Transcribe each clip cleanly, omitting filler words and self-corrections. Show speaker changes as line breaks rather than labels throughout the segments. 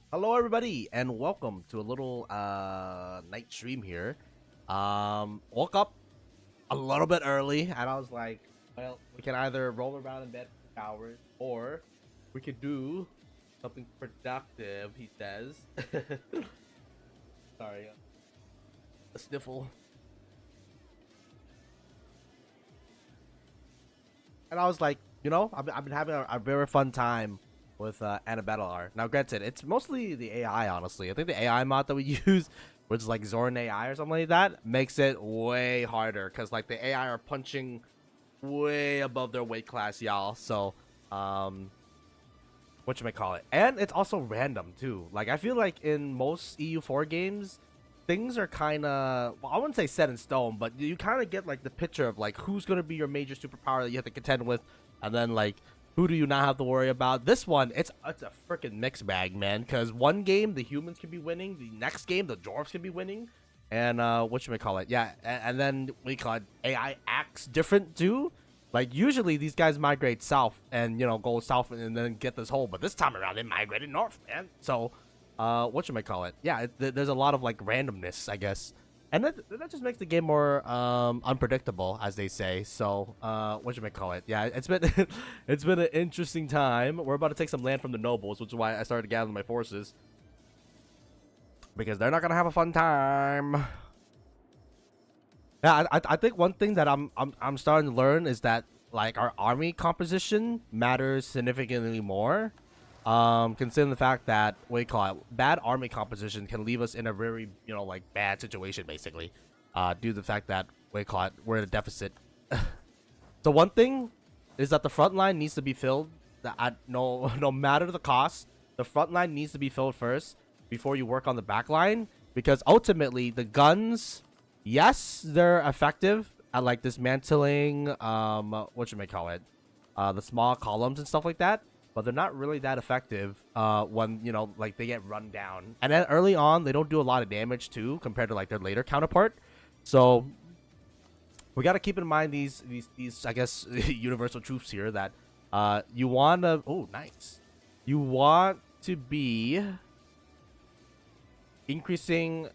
Hello everybody and welcome to a little night stream here. Woke up a little bit early and I was like, well, we can either roll around in bed for hours or we could do something productive, he says. Sorry, a sniffle. And I was like, I've been having a very fun time with Anbennar. Now, granted, it's mostly the AI, honestly. I think the AI mod that we use, which is like Zoran AI or something like that, makes it way harder because like the AI are punching way above their weight class, y'all. So, what you may call it, and it's also random too. Like I feel like in most EU4 games, things are kind of, well, I wouldn't say set in stone, but you kind of get like the picture of like who's gonna be your major superpower that you have to contend with, and then like who do you not have to worry about. This one, it's a freaking mixed bag, man. Because one game the humans can be winning, the next game the dwarves can be winning, and what you may call it, yeah, and then we call it AI acts different too. Like usually these guys migrate south and go south and then get this hole, but this time around they migrated north, man. So, what you might call it? Yeah, there's a lot of like randomness, I guess, and that just makes the game more unpredictable, as they say. So, what you might call it? Yeah, it's been it's been an interesting time. We're about to take some land from the nobles, which is why I started gathering my forces because they're not gonna have a fun time. Yeah, I think one thing that I'm starting to learn is that like our army composition matters significantly more. Considering the fact that what do you call it, bad army composition can leave us in a very like bad situation basically. Due to the fact that what do you call it, we're in a deficit. So one thing is that the front line needs to be filled. No matter the cost, the front line needs to be filled first before you work on the back line, because ultimately the guns, yes, they're effective at like dismantling what you may call it, the small columns and stuff like that, but they're not really that effective when like they get run down, and then early on they don't do a lot of damage too compared to like their later counterpart. So we got to keep in mind these I guess universal truths here, that you want to, oh nice, you want to be increasing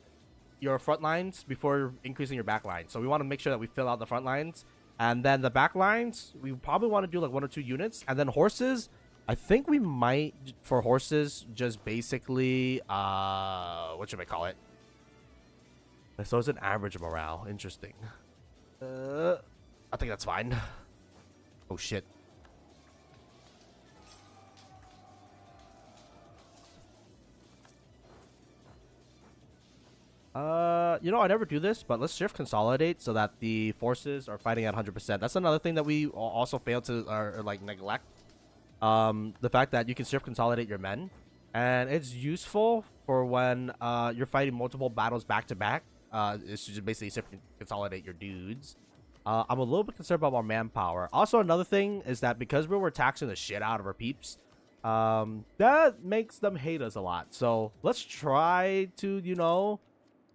your front lines before increasing your back lines. So we want to make sure that we fill out the front lines, and then the back lines we probably want to do like 1 or 2 units, and then horses, I think we might, for horses, just basically what should I call it, so it's an average morale. Interesting. I think that's fine. Oh shit. I never do this, but let's shift consolidate so that the forces are fighting at 100%. That's another thing that we also fail to or like neglect. The fact that you can shift consolidate your men, and it's useful for when you're fighting multiple battles back to back. It's just basically shift consolidate your dudes. I'm a little bit concerned about our manpower. Also, another thing is that because we were taxing the shit out of our peeps, that makes them hate us a lot. So let's try to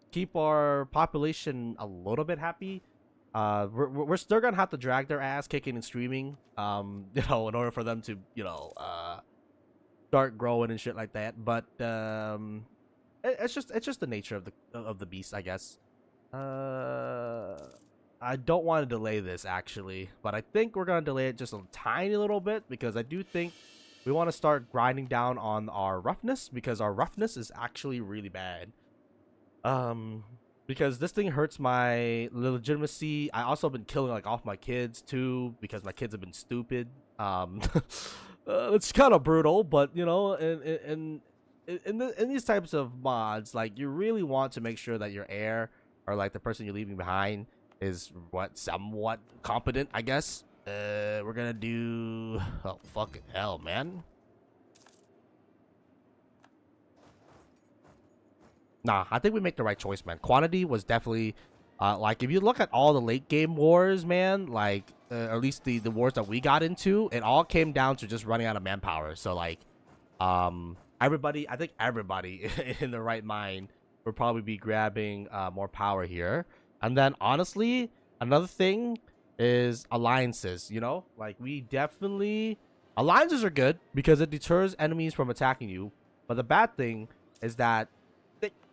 keep our population a little bit happy. We're still gonna have to drag their ass kicking and screaming, in order for them to start growing and shit like that. But it's just the nature of the beast, I guess. I don't want to delay this actually, but I think we're gonna delay it just a tiny little bit because I do think we want to start grinding down on our roughness, because our roughness is actually really bad. Because this thing hurts my legitimacy. I also been killing like off my kids too because my kids have been stupid. It's kind of brutal, but in these types of mods, like you really want to make sure that your heir, or like the person you're leaving behind, is somewhat competent, I guess. We're gonna do, oh fucking hell, man. Nah, I think we make the right choice, man. Quantity was definitely, like, if you look at all the late game wars, man, like, at least the wars that we got into, it all came down to just running out of manpower. So, like, I think everybody in the right mind would probably be grabbing more power here. And then, honestly, another thing is alliances, like, we definitely, alliances are good because it deters enemies from attacking you. But the bad thing is that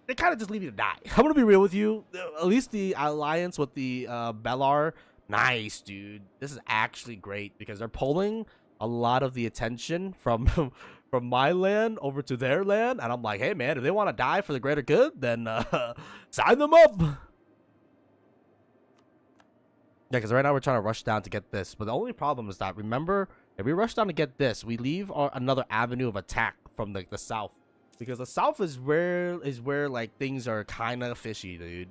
they kind of just leave you to die. I'm gonna be real with you. At least the alliance with the Bellar, nice, dude. This is actually great because they're pulling a lot of the attention from from my land over to their land, and I'm like, hey man, if they want to die for the greater good, then sign them up. Yeah, because right now we're trying to rush down to get this, but the only problem is that, remember, if we rush down to get this, we leave another avenue of attack from the south, because the south is where like things are kind of fishy, dude.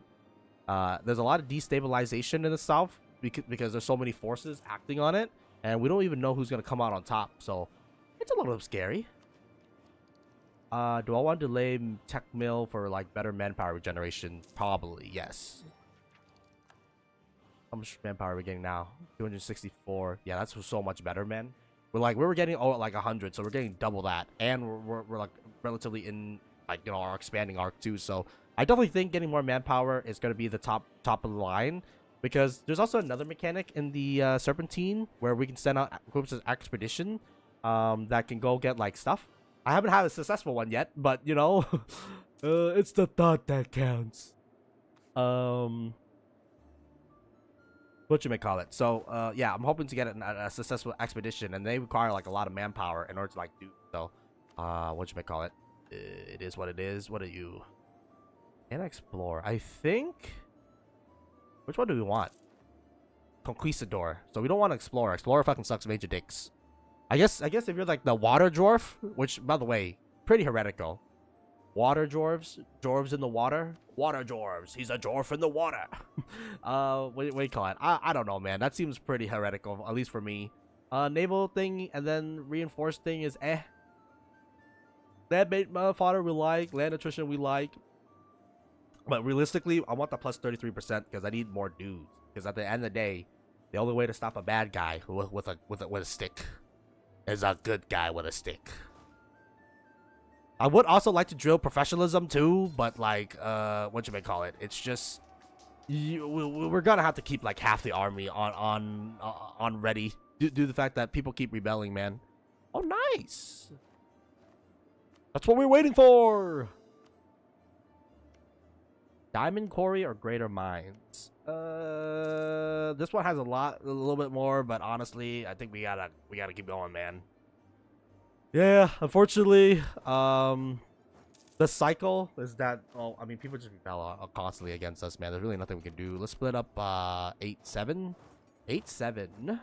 There's a lot of destabilization in the south because there's so many forces acting on it, and we don't even know who's gonna come out on top, so it's a little scary. Do I want to delay tech mill for like better manpower regeneration? Probably yes. How much manpower are we getting now? 264. Yeah, that's so much better, man. We were getting like 100, so we're getting double that, and we're like relatively in like, you know, our expanding arc too. So I definitely think getting more manpower is going to be the top of the line, because there's also another mechanic in the Serpentine where we can send out groups of expedition that can go get like stuff. I haven't had a successful one yet, but you know, it's the thought that counts. What you may call it. So yeah, I'm hoping to get a successful expedition, and they require like a lot of manpower in order to like do so. What you may call it. It is what it is. What are you? And explore. I think. Which one do we want? Conquistador. So we don't want to explore. Explorer fucking sucks major dicks. I guess if you're like the water dwarf, which by the way, pretty heretical. Water dwarves, dwarves in the water, water dwarves. He's a dwarf in the water. What do you call it? I don't know, man. That seems pretty heretical, at least for me. Naval thing and then reinforced thing is eh. Land bait fodder we like, land attrition we like. But realistically, I want the plus 33% because I need more dudes. Because at the end of the day, the only way to stop a bad guy with a stick is a good guy with a stick. I would also like to drill professionalism too, but like, what you may call it, it's just we're gonna have to keep like half the army on ready due to the fact that people keep rebelling, man. Oh, nice. That's what we're waiting for. Diamond quarry or greater mines? This one has a little bit more, but honestly, I think we gotta keep going, man. Yeah, unfortunately, the cycle is that, oh, I mean, people just rebel constantly against us, man. There's really nothing we can do. Let's split up 8-7, and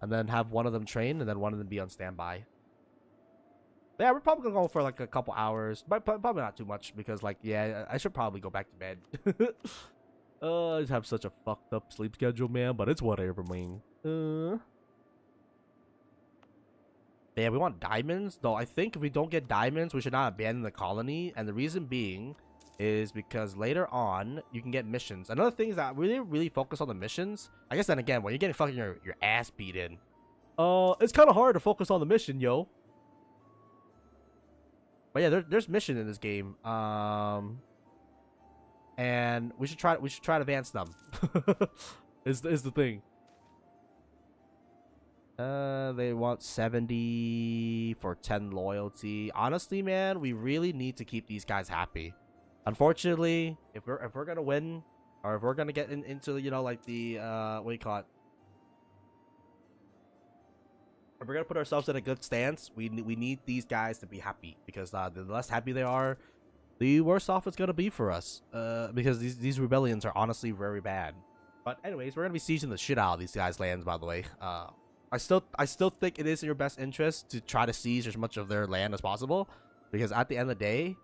then have one of them train, and then one of them be on standby. But yeah, we're probably gonna go for like a couple hours, but probably not too much because, like, yeah, I should probably go back to bed. I just have such a fucked up sleep schedule, man. But it's whatever, man. Yeah, we want diamonds, though. I think if we don't get diamonds, we should not abandon the colony. And the reason being is because later on you can get missions. Another thing is that we didn't really focus on the missions. I guess then again, when you're getting fucking your ass beat in, it's kind of hard to focus on the mission, yo. But yeah, there's mission in this game. And we should try to advance them. is the thing. They want 70 for 10 loyalty. Honestly, man, we really need to keep these guys happy. Unfortunately, if we're gonna win, or if we're gonna get into, you know, like the what do you call it? If we're gonna put ourselves in a good stance, we need these guys to be happy, because the less happy they are, the worse off it's gonna be for us. Because these rebellions are honestly very bad. But anyways, we're gonna be sieging the shit out of these guys' lands, by the way. I still think it is in your best interest to try to seize as much of their land as possible, because at the end of the day,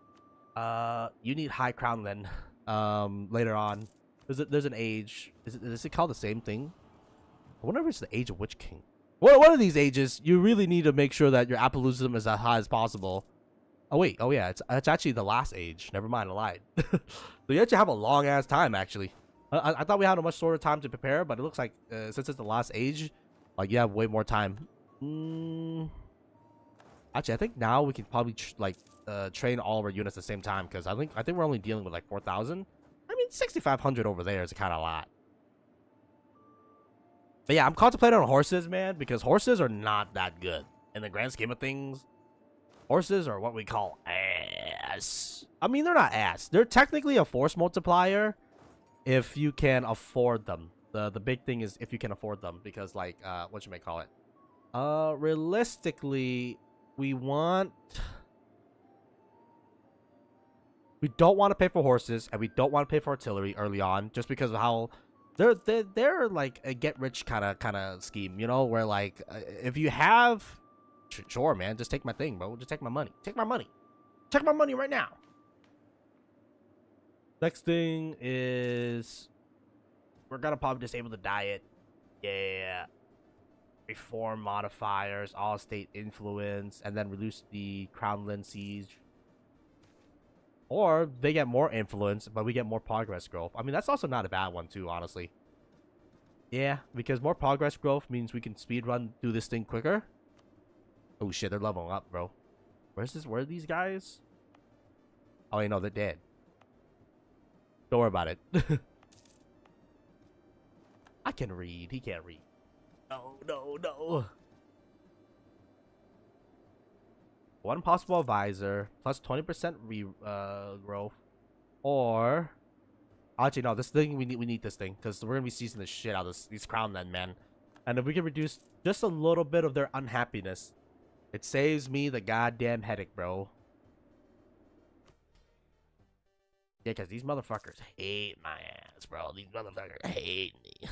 you need high crown land later on. There's an age. Is it called the same thing? I wonder if it's the age of Witch King. One of these ages, you really need to make sure that your Appaloonism is as high as possible. Oh wait, oh yeah, it's actually the last age. Never mind, I lied. So you actually have a long ass time, actually. I thought we had a much shorter time to prepare, but it looks like since it's the last age, like, you have way more time. Actually, I think now we can probably train all of our units at the same time, because I think we're only dealing with like 4,000. I mean, 6,500 over there is kind of a lot. But yeah, I'm contemplating on horses, man, because horses are not that good in the grand scheme of things. Horses are what we call ass. I mean, they're not ass. They're technically a force multiplier if you can afford them. The big thing is if you can afford them, because like what you may call it. Realistically, we don't want to pay for horses, and we don't want to pay for artillery early on, just because of how they're like a get rich kind of scheme, you know, where like if you have, sure man, just take my thing, bro, just take my money, take my money right now. Next thing is we're gonna probably disable the diet. Yeah. Reform modifiers, all state influence, and then reduce the crownland siege. Or they get more influence, but we get more progress growth. I mean, that's also not a bad one too, honestly. Yeah, because more progress growth means we can speedrun, do this thing quicker. Oh shit, they're leveling up, bro. Where are these guys? Oh, wait, no, they're dead. Don't worry about it. I can read. He can't read. No. One possible advisor plus 20% growth, or actually no, this thing we need this thing because we're gonna be seizing the shit out of these crownmen, man. And if we can reduce just a little bit of their unhappiness, it saves me the goddamn headache, bro. Yeah, because these motherfuckers hate my ass, bro. These motherfuckers hate me.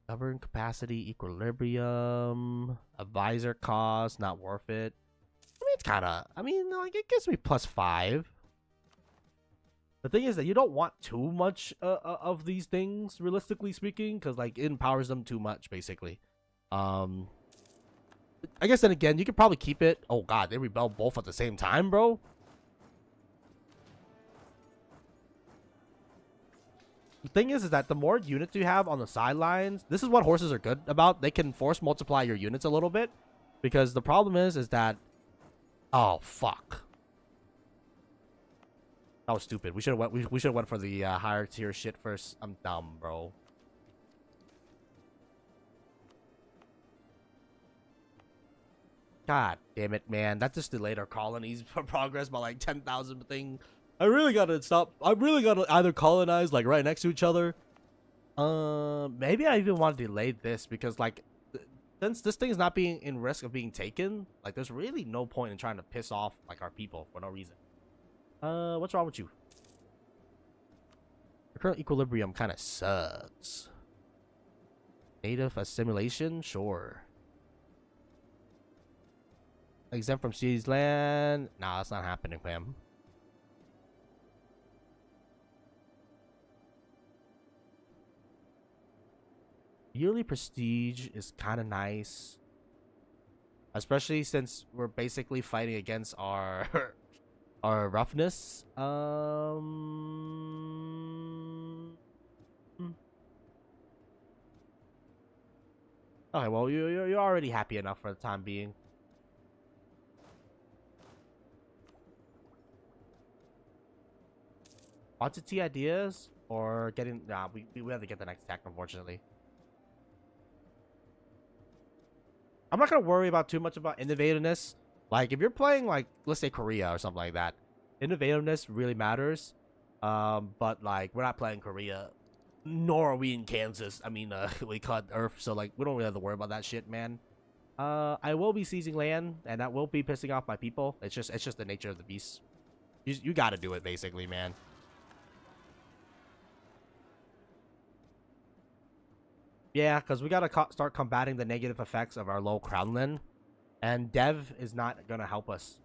Govern capacity, equilibrium, advisor cost, not worth it. I mean, it's kind of, like, it gives me +5. The thing is that you don't want too much of these things, realistically speaking, because, like, it empowers them too much, basically. I guess then again, you could probably keep it. Oh, God, they rebel both at the same time, bro. The thing is that the more units you have on the sidelines, this is what horses are good about. They can force multiply your units a little bit, because the problem is that, oh fuck, that was stupid. We should have went for the higher tier shit first. I'm dumb, bro. God damn it, man. That just delayed our colonies progress by like 10,000 thing. I really gotta stop. I really gotta either colonize like right next to each other. Maybe I even want to delay this because like, since this thing is not being in risk of being taken, like there's really no point in trying to piss off like our people for no reason. What's wrong with you? The current equilibrium kind of sucks. Native assimilation, sure. Exempt from seized land. Nah, that's not happening, fam. Yearly prestige is kind of nice, especially since we're basically fighting against our our roughness. Okay, well you're already happy enough for the time being. Quantity ideas or getting? Nah, we have to get the next attack, unfortunately. I'm not gonna worry about too much about innovativeness. Like if you're playing like let's say Korea or something like that, innovativeness really matters. But like we're not playing Korea, nor are we in Kansas. I mean, we cut Earth, so like we don't really have to worry about that shit, man. I will be seizing land, and that will be pissing off my people. It's just the nature of the beast. You got to do it, basically, man. Yeah, because we gotta start combating the negative effects of our low crownland, and Dev is not gonna help us.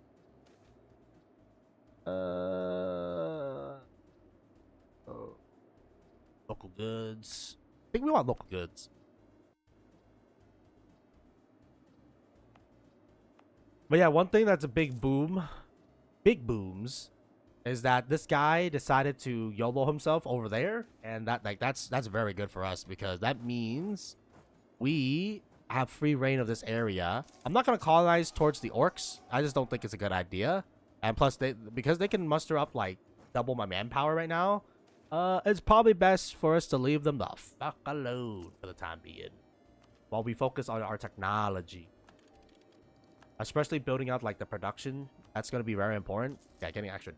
Local goods. I think we want local goods. But yeah, one thing that's a big booms, is that this guy decided to YOLO himself over there, and that's very good for us because that means we have free reign of this area. I'm not gonna colonize towards the orcs. I just don't think it's a good idea. And plus, because they can muster up like double my manpower right now, it's probably best for us to leave them the fuck alone for the time being, while we focus on our technology. Especially building out like the production. That's gonna be very important. Yeah, getting extra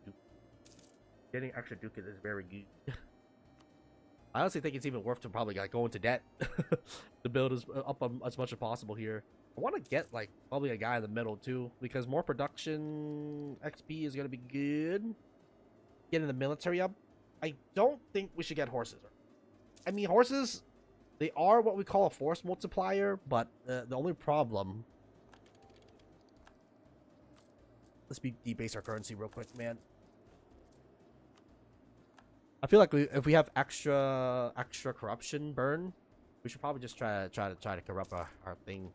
ducat is very good. I honestly think it's even worth to probably like go into debt to build up as much as possible here. I want to get like probably a guy in the middle too, because more production XP is gonna be good. Getting the military up. I don't think we should get horses. I mean, horses, they are what we call a force multiplier, but the only problem. Let's debase our currency real quick, man. I feel like if we have extra corruption burn, we should probably just try to corrupt our thing.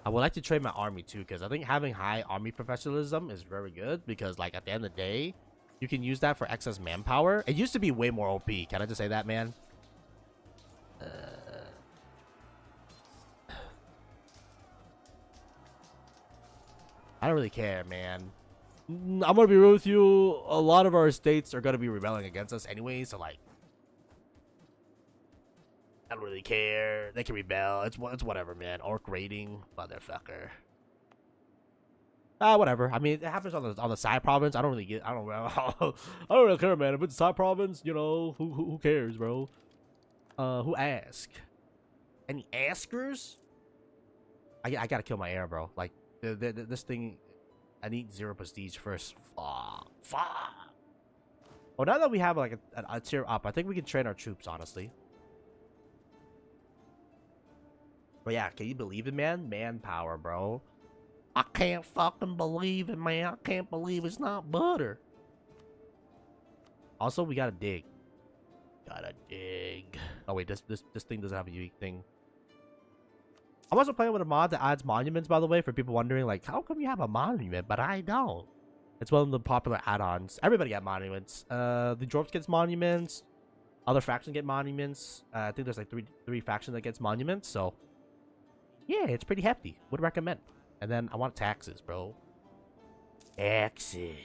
I would like to train my army too, because I think having high army professionalism is very good, because like at the end of the day, you can use that for excess manpower. It used to be way more OP. Can I just say that, man? I don't really care, man. I'm gonna be real with you. A lot of our states are gonna be rebelling against us anyway, so like, I don't really care. They can rebel. It's whatever, man. Orc raiding, motherfucker. Whatever. I mean, it happens on the side province. I don't really get. I don't really care, man. If it's side province, you know, who cares, bro? Who ask? Any askers? I gotta kill my heir, bro. Like this thing, I need 0 prestige first. Fuck. Well, now that we have like a tier up, I think we can train our troops, honestly. But yeah, can you believe it, man? Manpower, bro. I can't fucking believe it, man. I can't believe it's not butter. Also, we gotta dig. Gotta dig. Oh wait, this thing doesn't have a unique thing. I'm also playing with a mod that adds monuments, by the way, for people wondering, like, how come you have a monument, but I don't? It's one of the popular add-ons. Everybody got monuments. The dwarves gets monuments. Other factions get monuments. I think there's like three factions that gets monuments, so yeah, it's pretty hefty. Would recommend. And then I want taxes, bro. Taxes.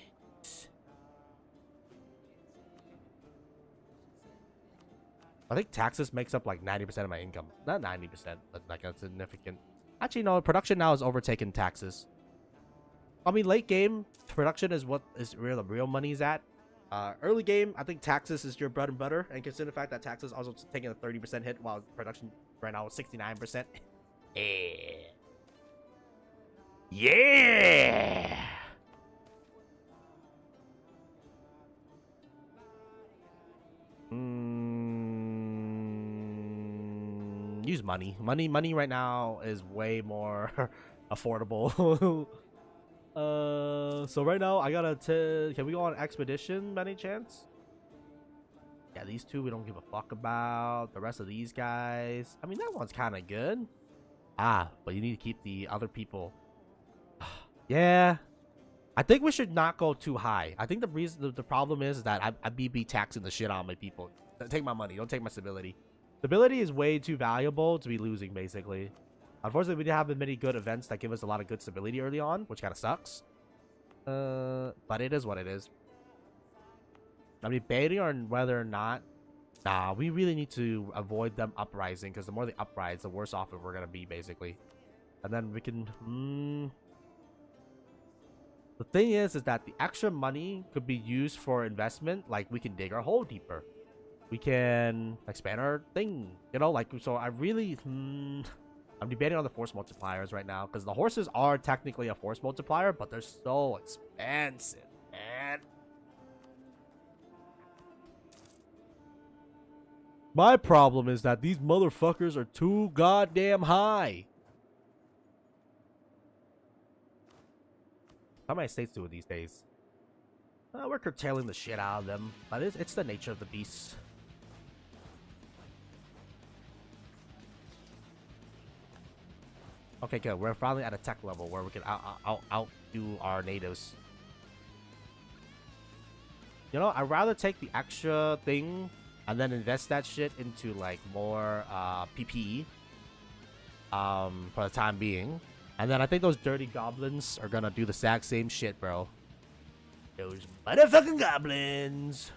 I think taxes makes up like 90% of my income. Not 90%, but like a significant. Actually, no, production now is overtaking taxes. I mean, late game, production is what is where the real money is at. Early game, I think taxes is your bread and butter. And consider the fact that taxes also taking a 30% hit while production right now is 69%. Yeah! Use money. Money right now is way more affordable. So right now I gotta can we go on expedition by any chance? Yeah, these two we don't give a fuck about. The rest of these guys, I mean, that one's kind of good. But you need to keep the other people. Yeah, I think we should not go too high. I think the problem is that I be taxing the shit out of my people. Take my money, don't take my stability. Stability is way too valuable to be losing, basically. Unfortunately, we didn't have many good events that give us a lot of good stability early on, which kind of sucks. But it is what it is. I'm debating on whether or not. Nah, we really need to avoid them uprising, because the more they uprise, the worse off we're gonna be, basically. And then we can. The thing is that the extra money could be used for investment. Like, we can dig our hole deeper. We can expand our thing. You know, like, so I really. I'm debating on the force multipliers right now, because the horses are technically a force multiplier, but they're so expensive, man. My problem is that these motherfuckers are too goddamn high. How many states do it these days? We're curtailing the shit out of them, but it's the nature of the beast. Okay, good. We're finally at a tech level where we can outdo our natives. You know, I'd rather take the extra thing and then invest that shit into like more PP for the time being. And then I think those dirty goblins are gonna do the exact same shit, bro. Those motherfucking goblins.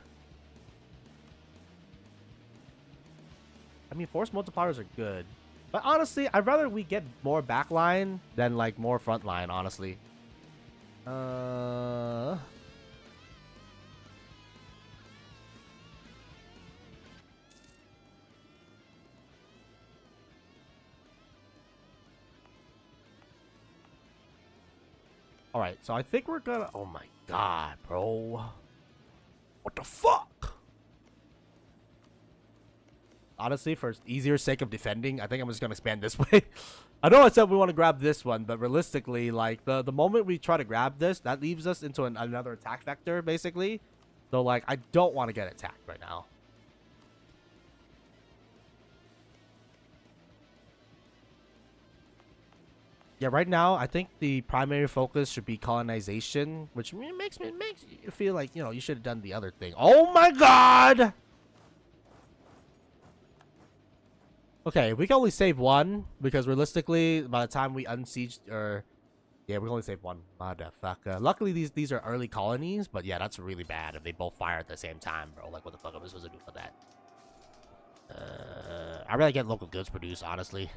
I mean, force multipliers are good, but honestly, I'd rather we get more backline than like more frontline. Honestly. All right, so I think we're gonna. Oh my god, bro! What the fuck? Honestly, for easier sake of defending, I think I'm just gonna expand this way. I know I said we want to grab this one, but realistically, like the moment we try to grab this, that leaves us into another attack vector, basically. So like, I don't want to get attacked right now. Yeah, right now, I think the primary focus should be colonization, which makes you feel like, you know, you should have done the other thing. Oh my god! Okay, we can only save one, because realistically, by the time we unsiege, or... Yeah, we can only save one. Motherfucker. Luckily, these are early colonies, but yeah, that's really bad if they both fire at the same time, bro. Like, what the fuck am I supposed to do for that? I'd rather get local goods produced, honestly.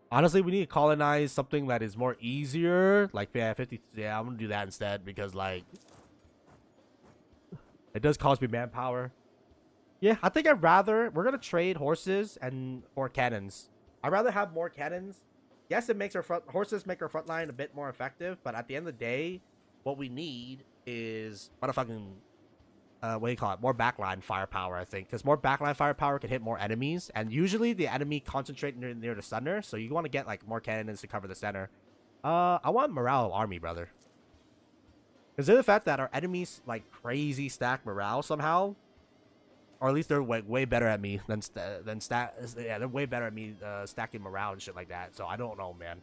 Honestly, we need to colonize something that is more easier. Like, yeah, 50. Yeah, I'm gonna do that instead because, like, it does cost me manpower. Yeah, I think I'd rather. We're gonna trade horses and or cannons. I'd rather have more cannons. Yes, it makes our horses make our front line a bit more effective, but at the end of the day, what we need is motherfucking what do you call it? More backline firepower, I think, because more backline firepower can hit more enemies, and usually the enemy concentrate near the center, so you want to get like more cannons to cover the center. I want morale army, brother. Consider the fact that our enemies like crazy stack morale somehow, or at least they're way better at me than yeah, they're way better at me stacking morale and shit like that. So I don't know, man.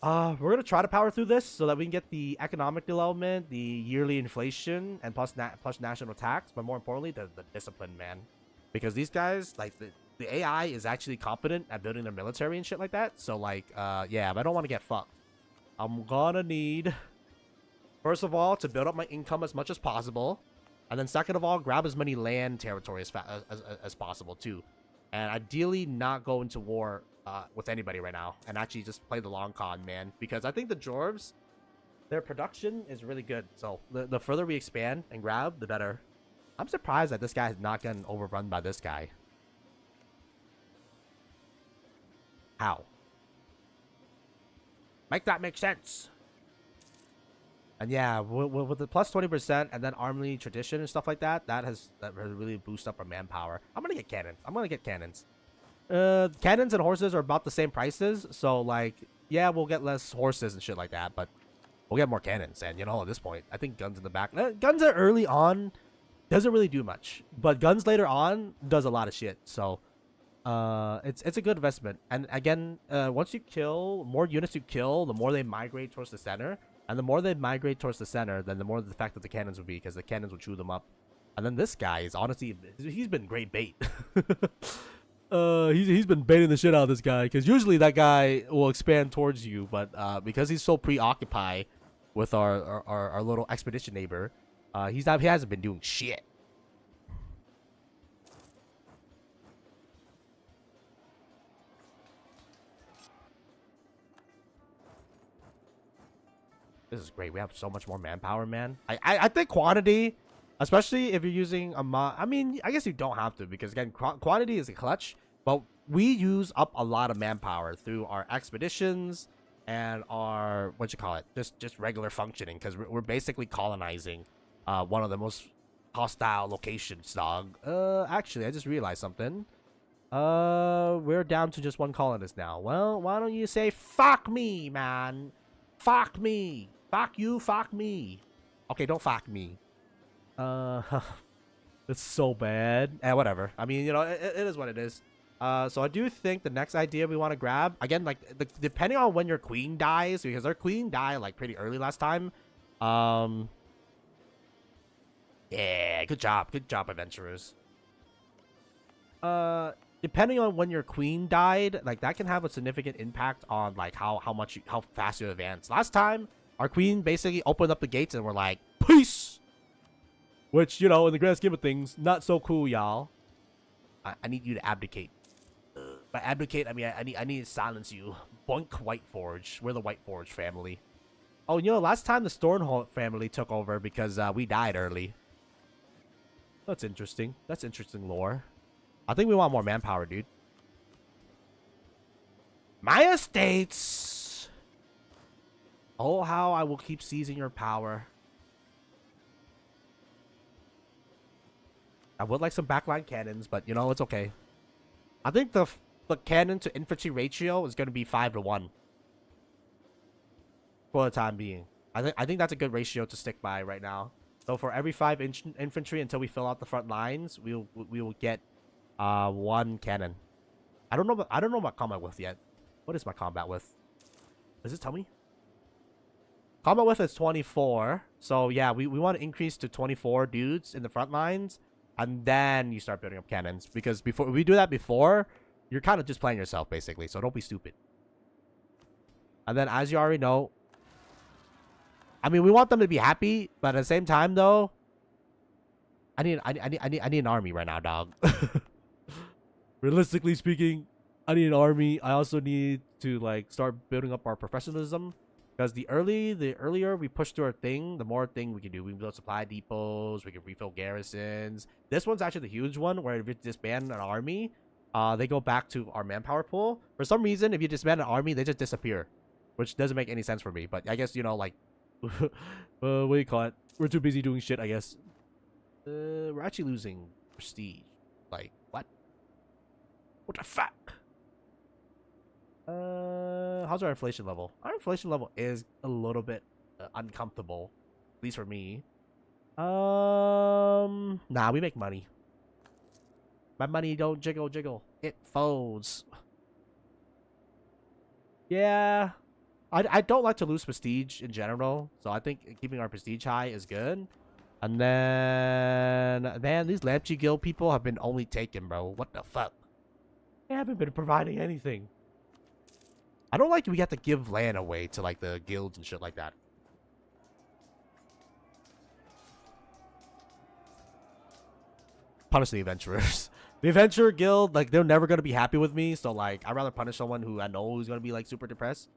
We're gonna try to power through this so that we can get the economic development, the yearly inflation, and plus national tax. But more importantly, the discipline, man, because these guys, like the AI is actually competent at building their military and shit like that. So like, yeah, but I don't want to get fucked. I'm gonna need, first of all, to build up my income as much as possible, and then second of all, grab as many land territory as possible too, and ideally not go into war with anybody right now, and actually just play the long con, man, because I think the dwarves, their production is really good. So the further we expand and grab, the better. I'm surprised that this guy has not gotten overrun by this guy. How? Make that make sense. And yeah, with the plus 20% and then army tradition and stuff like that, that has really boosted up our manpower. I'm gonna get cannons. I'm gonna get cannons. Cannons and horses are about the same prices, so like, yeah, we'll get less horses and shit like that, but we'll get more cannons. And you know, at this point, I think guns in the back, guns are early on doesn't really do much, but guns later on does a lot of shit. So it's a good investment. And again, once you kill more units, you kill, the more they migrate towards the center, and the more they migrate towards the center, then the more the fact that the cannons will be, because the cannons will chew them up. And then this guy is honestly, he's been great bait. He's been baiting the shit out of this guy, because usually that guy will expand towards you, but because he's so preoccupied with our little expedition neighbor, he hasn't been doing shit. This is great. We have so much more manpower, man. I think quantity, especially if you're using a mod. I mean, I guess you don't have to, because again, quantity is a clutch. But we use up a lot of manpower through our expeditions and our, what you call it, just regular functioning, because we're basically colonizing one of the most hostile locations, dog. Actually, I just realized something. We're down to just one colonist now. Well, why don't you say fuck me, man? Fuck me. Fuck you, fuck me. Okay, don't fuck me. It's so bad. Whatever. I mean, you know, it is what it is. So I do think the next idea we want to grab, again, like depending on when your queen dies, because our queen died like pretty early last time. Yeah, Yeah, good job, adventurers. Depending on when your queen died, like that can have a significant impact on like how fast you advance. Last time, our queen basically opened up the gates and we're like, peace. Which, you know, in the grand scheme of things, not so cool, y'all. I need you to abdicate. By abdicate, I mean I need to silence you. Boink Whiteforge. We're the Whiteforge family. Oh, you know, last time the Stormhold family took over because we died early. That's interesting. That's interesting lore. I think we want more manpower, dude. My estates! Oh, how I will keep seizing your power. I would like some backline cannons, but, you know, it's okay. I think the cannon to infantry ratio is going to be 5-1. For the time being. I think that's a good ratio to stick by right now. So for every 5 infantry until we fill out the front lines, we will get 1 cannon. I don't know about combat width yet. What is my combat width? Does it tell me? Combat width is 24. So yeah, we want to increase to 24 dudes in the front lines, and then you start building up cannons. Because before we do that, you're kind of just playing yourself basically. So don't be stupid. And then, as you already know, I mean, we want them to be happy, but at the same time, though, I need an army right now, dog. Realistically speaking, I need an army. I also need to like start building up our professionalism, because the earlier we push through our thing, the more thing we can do. We can build supply depots. We can refill garrisons. This one's actually the huge one, where if you disband an army, they go back to our manpower pool. For some reason, if you disband an army, they just disappear, which doesn't make any sense for me. But I guess, you know, like, what do you call it? We're too busy doing shit, I guess. We're actually losing prestige. Like, what? What the fuck? How's our inflation level? Our inflation level is a little bit uncomfortable, at least for me. Nah, we make money. My money don't jiggle. It folds. Yeah. I don't like to lose prestige in general, so I think keeping our prestige high is good. And then, man, these Lampchi Guild people have been only taken, bro. What the fuck? They haven't been providing anything. I don't like we have to give land away to like the guilds and shit like that. Punish the adventurers. The adventurer guild, like, they're never gonna be happy with me, so like I'd rather punish someone who I know is gonna be like super depressed.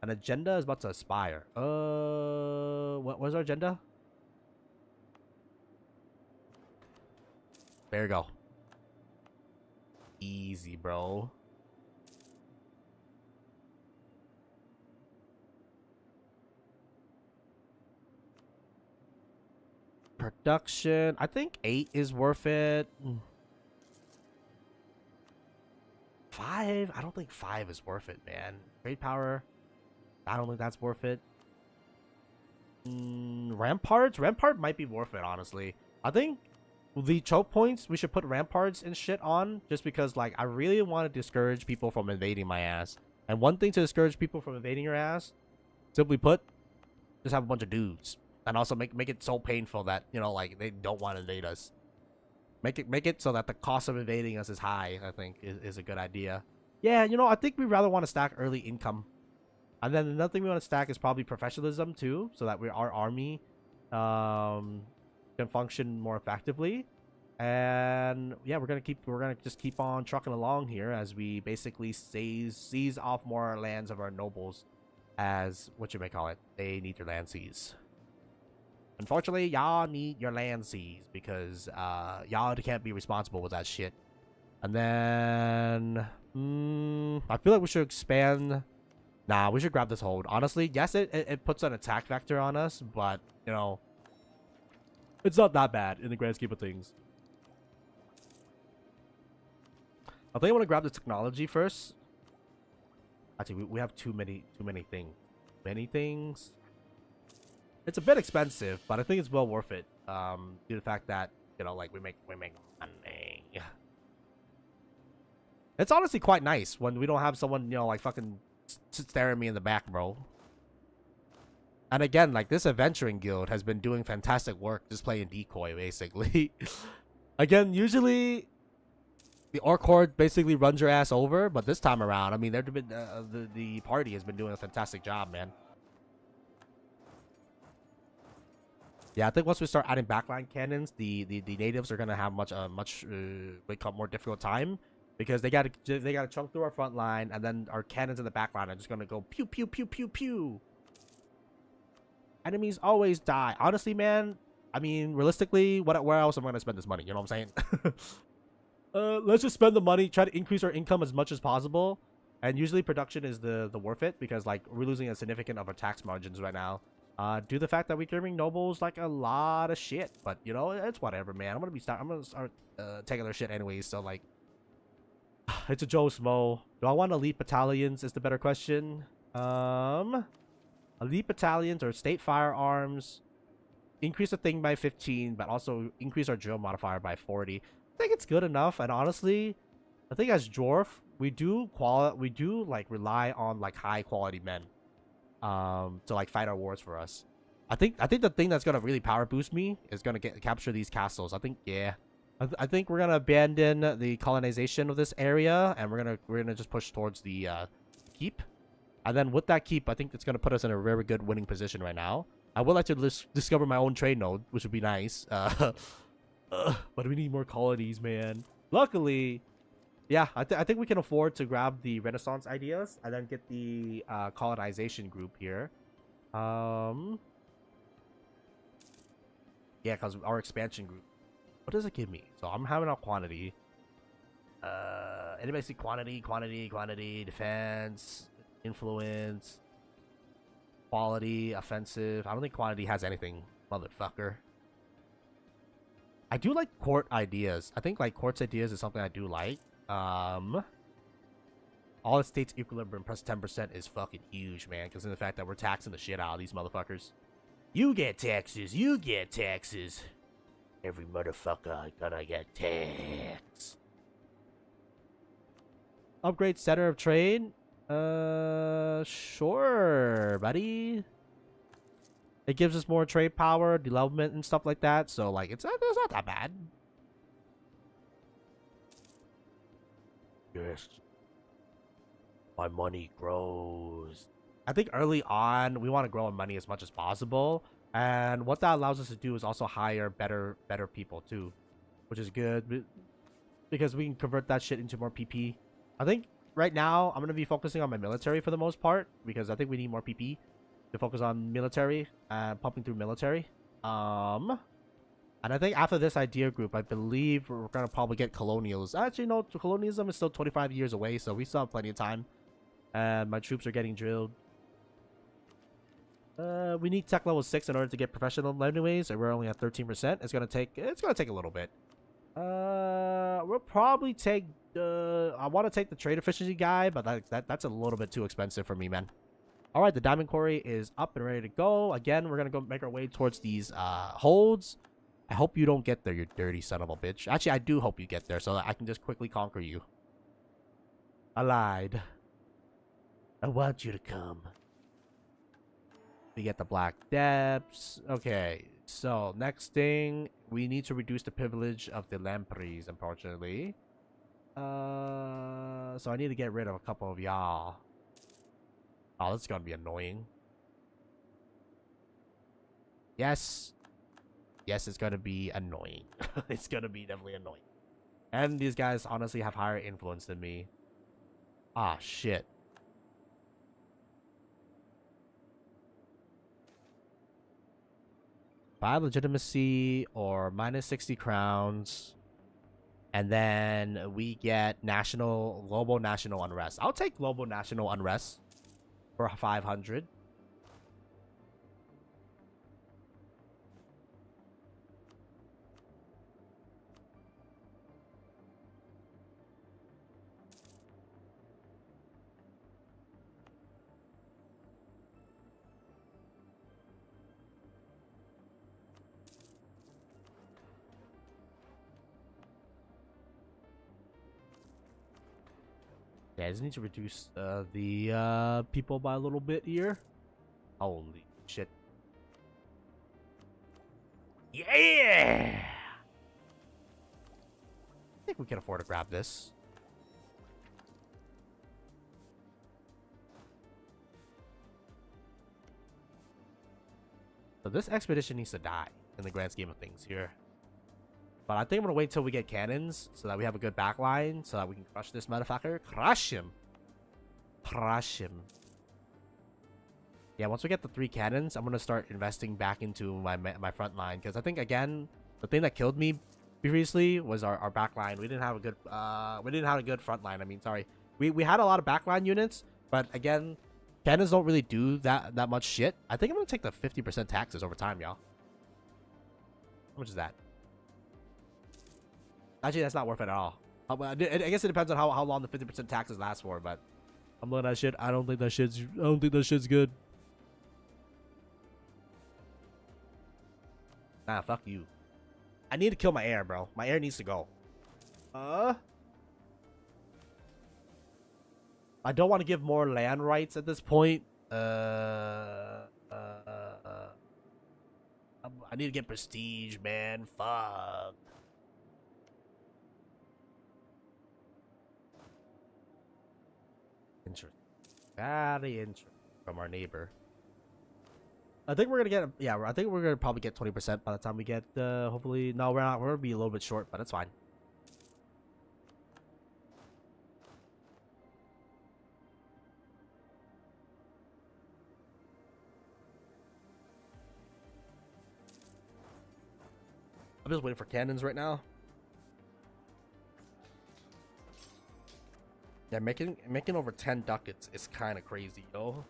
An agenda is about to expire. What was our agenda? There you go. Easy, bro. Production. I think 8 is worth it. 5? I don't think 5 is worth it, man. Trade power. I don't think that's worth it. Ramparts? Rampart might be worth it, honestly. I think the choke points, we should put ramparts and shit on, just because, like, I really want to discourage people from invading my ass. And one thing to discourage people from invading your ass, simply put, just have a bunch of dudes. And also make it so painful that, you know, like, they don't want to invade us. Make it so that the cost of invading us is high, I think, is a good idea. Yeah, you know, I think we rather want to stack early income. And then another thing we want to stack is probably professionalism too, so that our army can function more effectively. And yeah, we're gonna just keep on trucking along here as we basically seize off more lands of our nobles, as what you may call it. They need their land seized. Unfortunately, y'all need your land seized because y'all can't be responsible with that shit. And then I feel like we should expand. Nah, we should grab this hold. Honestly, yes, it puts an attack vector on us, but, you know, it's not that bad in the grand scheme of things. I think I want to grab the technology first. Actually, we have too many things. Many things. It's a bit expensive, but I think it's well worth it. Due to the fact that, you know, like we make money. It's honestly quite nice when we don't have someone, you know, like fucking staring me in the back, bro. And again, like this adventuring guild has been doing fantastic work just playing decoy basically. Again, usually the orc horde basically runs your ass over, but this time around, I mean, they've been the party has been doing a fantastic job, man. Yeah, I think once we start adding backline cannons, the natives are gonna have much more difficult time because they gotta chunk through our front line, and then our cannons in the backline are just gonna go pew pew pew pew pew. Enemies always die. Honestly, man. I mean, realistically, where else am I gonna spend this money? You know what I'm saying? Let's just spend the money, try to increase our income as much as possible, and usually production is the worth it because like we're losing a significant of our tax margins right now. Due to the fact that we're giving nobles like a lot of shit, but you know it's whatever, man. I'm gonna start taking their shit anyways. So like, it's a Joe Smo. Do I want elite battalions? Is the better question. Elite battalions or state firearms. Increase the thing by 15, but also increase our drill modifier by 40. I think it's good enough. And honestly, I think as dwarf, we do like rely on like high quality men to like fight our wars for us. I think the thing that's gonna really power boost me is gonna capture these castles. I think I think we're gonna abandon the colonization of this area, and we're gonna just push towards the keep. And then with that keep, I think it's gonna put us in a very good winning position right now. I would like to discover my own trade node, which would be nice. But we need more colonies, man. Luckily, yeah, I think we can afford to grab the Renaissance ideas and then get the colonization group here. Yeah, because our expansion group. What does it give me? So I'm having a quantity. Anybody see quantity, defense, influence, quality, offensive? I don't think quantity has anything, motherfucker. I do like court ideas. I think like court's ideas is something I do like. All estates equilibrium plus 10% is fucking huge, man. Because in the fact that we're taxing the shit out of these motherfuckers. You get taxes. You get taxes. Every motherfucker gonna get taxed. Upgrade center of trade. Sure, buddy. It gives us more trade power, development, and stuff like that. So, like, it's not that bad. Yes. My money grows. I think early on, we want to grow our money as much as possible. And what that allows us to do is also hire better people, too. Which is good. Because we can convert that shit into more PP. I think right now, I'm going to be focusing on my military for the most part. Because I think we need more PP to focus on military. Pumping through military. And I think after this idea group, I believe we're going to probably get colonials. Actually, no, colonialism is still 25 years away. So we still have plenty of time. And my troops are getting drilled. We need tech level 6 in order to get professional anyways. And we're only at 13%. It's gonna take a little bit. We'll probably take I want to take the trade efficiency guy, but that's a little bit too expensive for me, man. All right, the diamond quarry is up and ready to go. Again, we're gonna go make our way towards these holds. I hope you don't get there, you dirty son of a bitch. Actually, I do hope you get there so that I can just quickly conquer you. I lied. I want you to come. We get the black depths. Okay, so next thing, we need to reduce the privilege of the lampreys, unfortunately. So I need to get rid of a couple of y'all. Oh, this is gonna be annoying. Yes. Yes, it's gonna be annoying. It's gonna be definitely annoying. And these guys honestly have higher influence than me. Ah, shit. Buy legitimacy or minus 60 crowns. And then we get global national unrest. I'll take global national unrest for 500. Yeah, I just need to reduce the people by a little bit here. Holy shit. think we can afford to grab this. So this expedition needs to die in the grand scheme of things here. But I think I'm gonna wait till we get cannons so that we have a good backline so that we can crush this motherfucker. Crush him. Crush him. Yeah, once we get the 3 cannons, I'm gonna start investing back into my front line, because I think, again, the thing that killed me previously was our back line. We didn't have a good front line. I mean, sorry, we had a lot of backline units, but again, cannons don't really do that much shit. I think I'm gonna take the 50% taxes over time, y'all. How much is that? Actually, that's not worth it at all. I guess it depends on how long the 50% taxes last for, but I'm looking at that shit. I don't think that shit's good. Nah, fuck you. I need to kill my air, bro. My air needs to go. I don't want to give more land rights at this point. I need to get prestige, man. Fuck. Interesting. Very interesting from our neighbor. I think we're gonna get, yeah, I think we're gonna probably get 20% by the time we get, hopefully, no, we're not, we're gonna be a little bit short, but it's fine. I'm just waiting for cannons right now. Yeah, making over 10 ducats is kind of crazy, yo.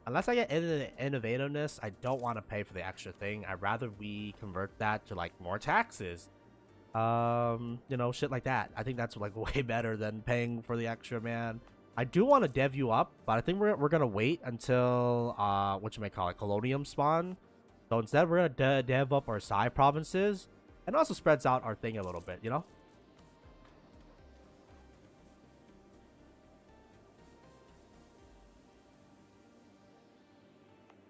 Unless I get innovativeness, I don't want to pay for the extra thing. I'd rather we convert that to like more taxes. You know, shit like that. I think that's like way better than paying for the extra, man. I do want to dev you up, but I think we're gonna wait until what you may call it, colonium spawn. So instead, we're gonna dev up our side provinces, and also spreads out our thing a little bit, you know.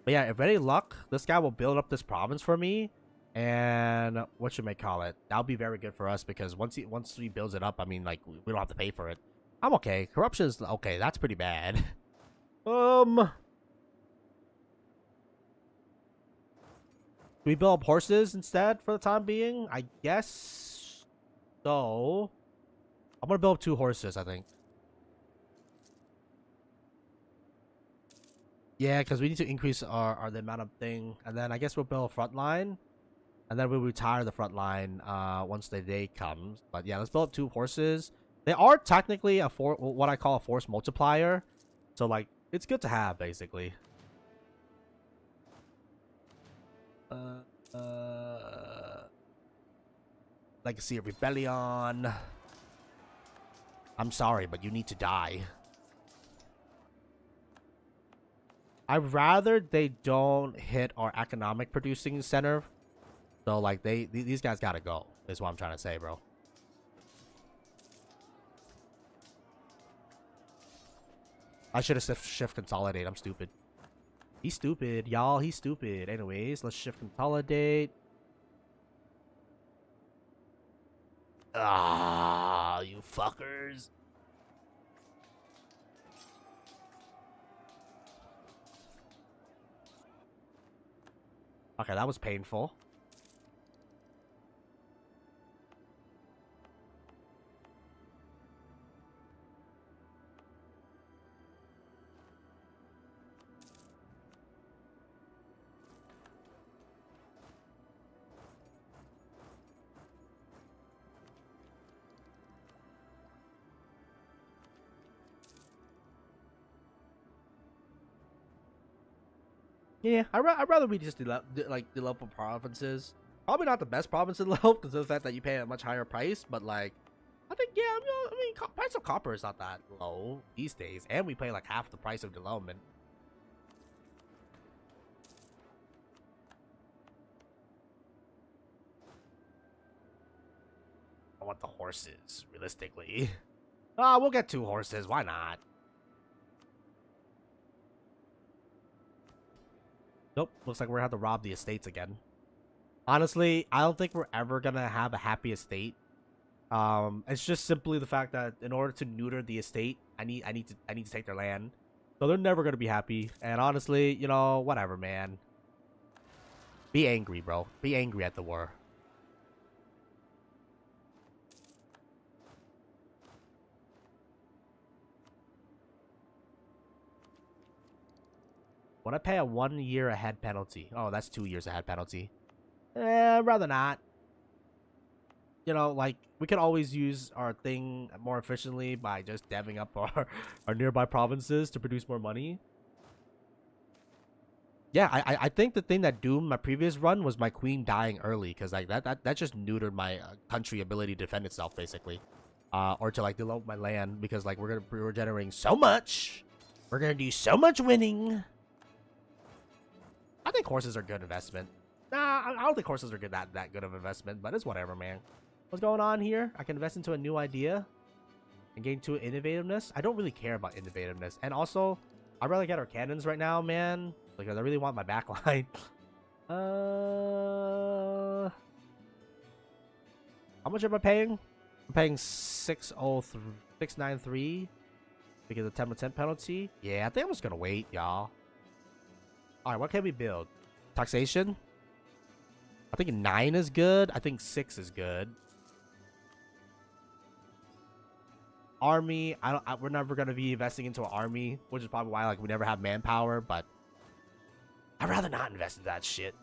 But yeah, if any luck, this guy will build up this province for me, and what you may call it, that'll be very good for us, because once he builds it up, I mean, like, we don't have to pay for it. I'm okay. Corruption is okay. That's pretty bad. Do we build up horses instead for the time being? I guess so. I'm gonna build up 2 horses, I think. Yeah, because we need to increase our the amount of thing, and then I guess we'll build a front line, and then we'll retire the front line once the day comes. But yeah, let's build up 2 horses. They are technically what I call a force multiplier, so like it's good to have basically. Legacy of Rebellion. I'm sorry, but you need to die. I'd rather they don't hit our economic producing center. So like these guys gotta go, is what I'm trying to say, bro. I should have shift consolidate. I'm stupid. He's stupid, y'all. He's stupid. Anyways, let's shift consolidate. Ah, you fuckers. Okay, that was painful. Yeah, I'd rather we just develop provinces. Probably not the best province to develop because of the fact that you pay a much higher price. But like, I think yeah, I mean, price of copper is not that low these days, and we pay like half the price of development. I want the horses, realistically. We'll get 2 horses. Why not? Nope, looks like we're gonna have to rob the estates again. Honestly, I don't think we're ever gonna have a happy estate. It's just simply the fact that in order to neuter the estate, I need to take their land. So they're never gonna be happy. And honestly, you know, whatever, man. Be angry, bro. Be angry at the war. Would I pay a 1 year ahead penalty? Oh, that's 2 years ahead penalty. Rather not. You know, like, we can always use our thing more efficiently by just deving up our nearby provinces to produce more money. Yeah, I think the thing that doomed my previous run was my queen dying early, because like that just neutered my country ability to defend itself, basically. Or to like develop my land, because like we're generating so much. We're gonna do so much winning. I think horses are good investment. Nah, I don't think horses are that good of investment, but it's whatever, man. What's going on here? I can invest into a new idea and gain 2 innovativeness. I don't really care about innovativeness. And also, I'd rather get our cannons right now, man, because I really want my backline. How much am I paying? I'm paying 693 because of 10% penalty. Yeah, I think I'm just gonna wait, y'all. Alright, what can we build? Taxation? I think 9 is good. I think 6 is good. Army, we're never gonna be investing into an army, which is probably why like we never have manpower, but I'd rather not invest in that shit.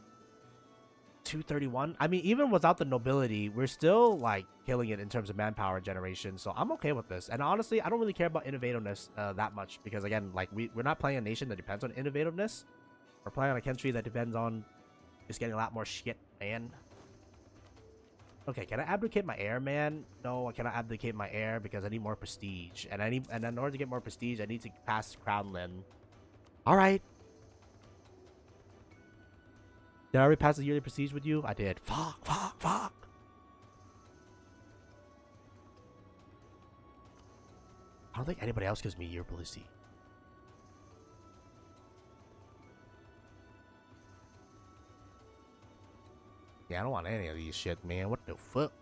231. I mean, even without the nobility, we're still like killing it in terms of manpower generation, so I'm okay with this. And honestly, I don't really care about innovativeness that much, because again, like we're not playing a nation that depends on innovativeness. We're playing on a country that depends on just getting a lot more shit, man. Okay, can I abdicate my heir, man? No, I cannot abdicate my heir because I need more prestige. And in order to get more prestige, I need to pass Crownland. Alright. Did I already pass the yearly prestige with you? I did. Fuck. I don't think anybody else gives me year prestige. Yeah, I don't want any of these shit, man. What the fuck?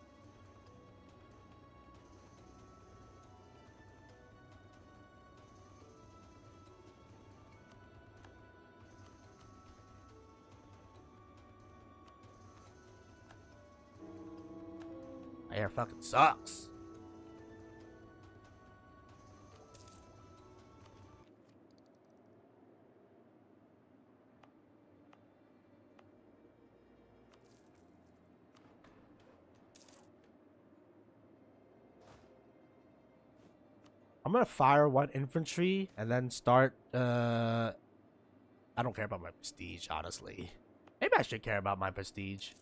My air fucking sucks. I'm gonna fire 1 infantry and then start I don't care about my prestige, honestly. Maybe I should care about my prestige.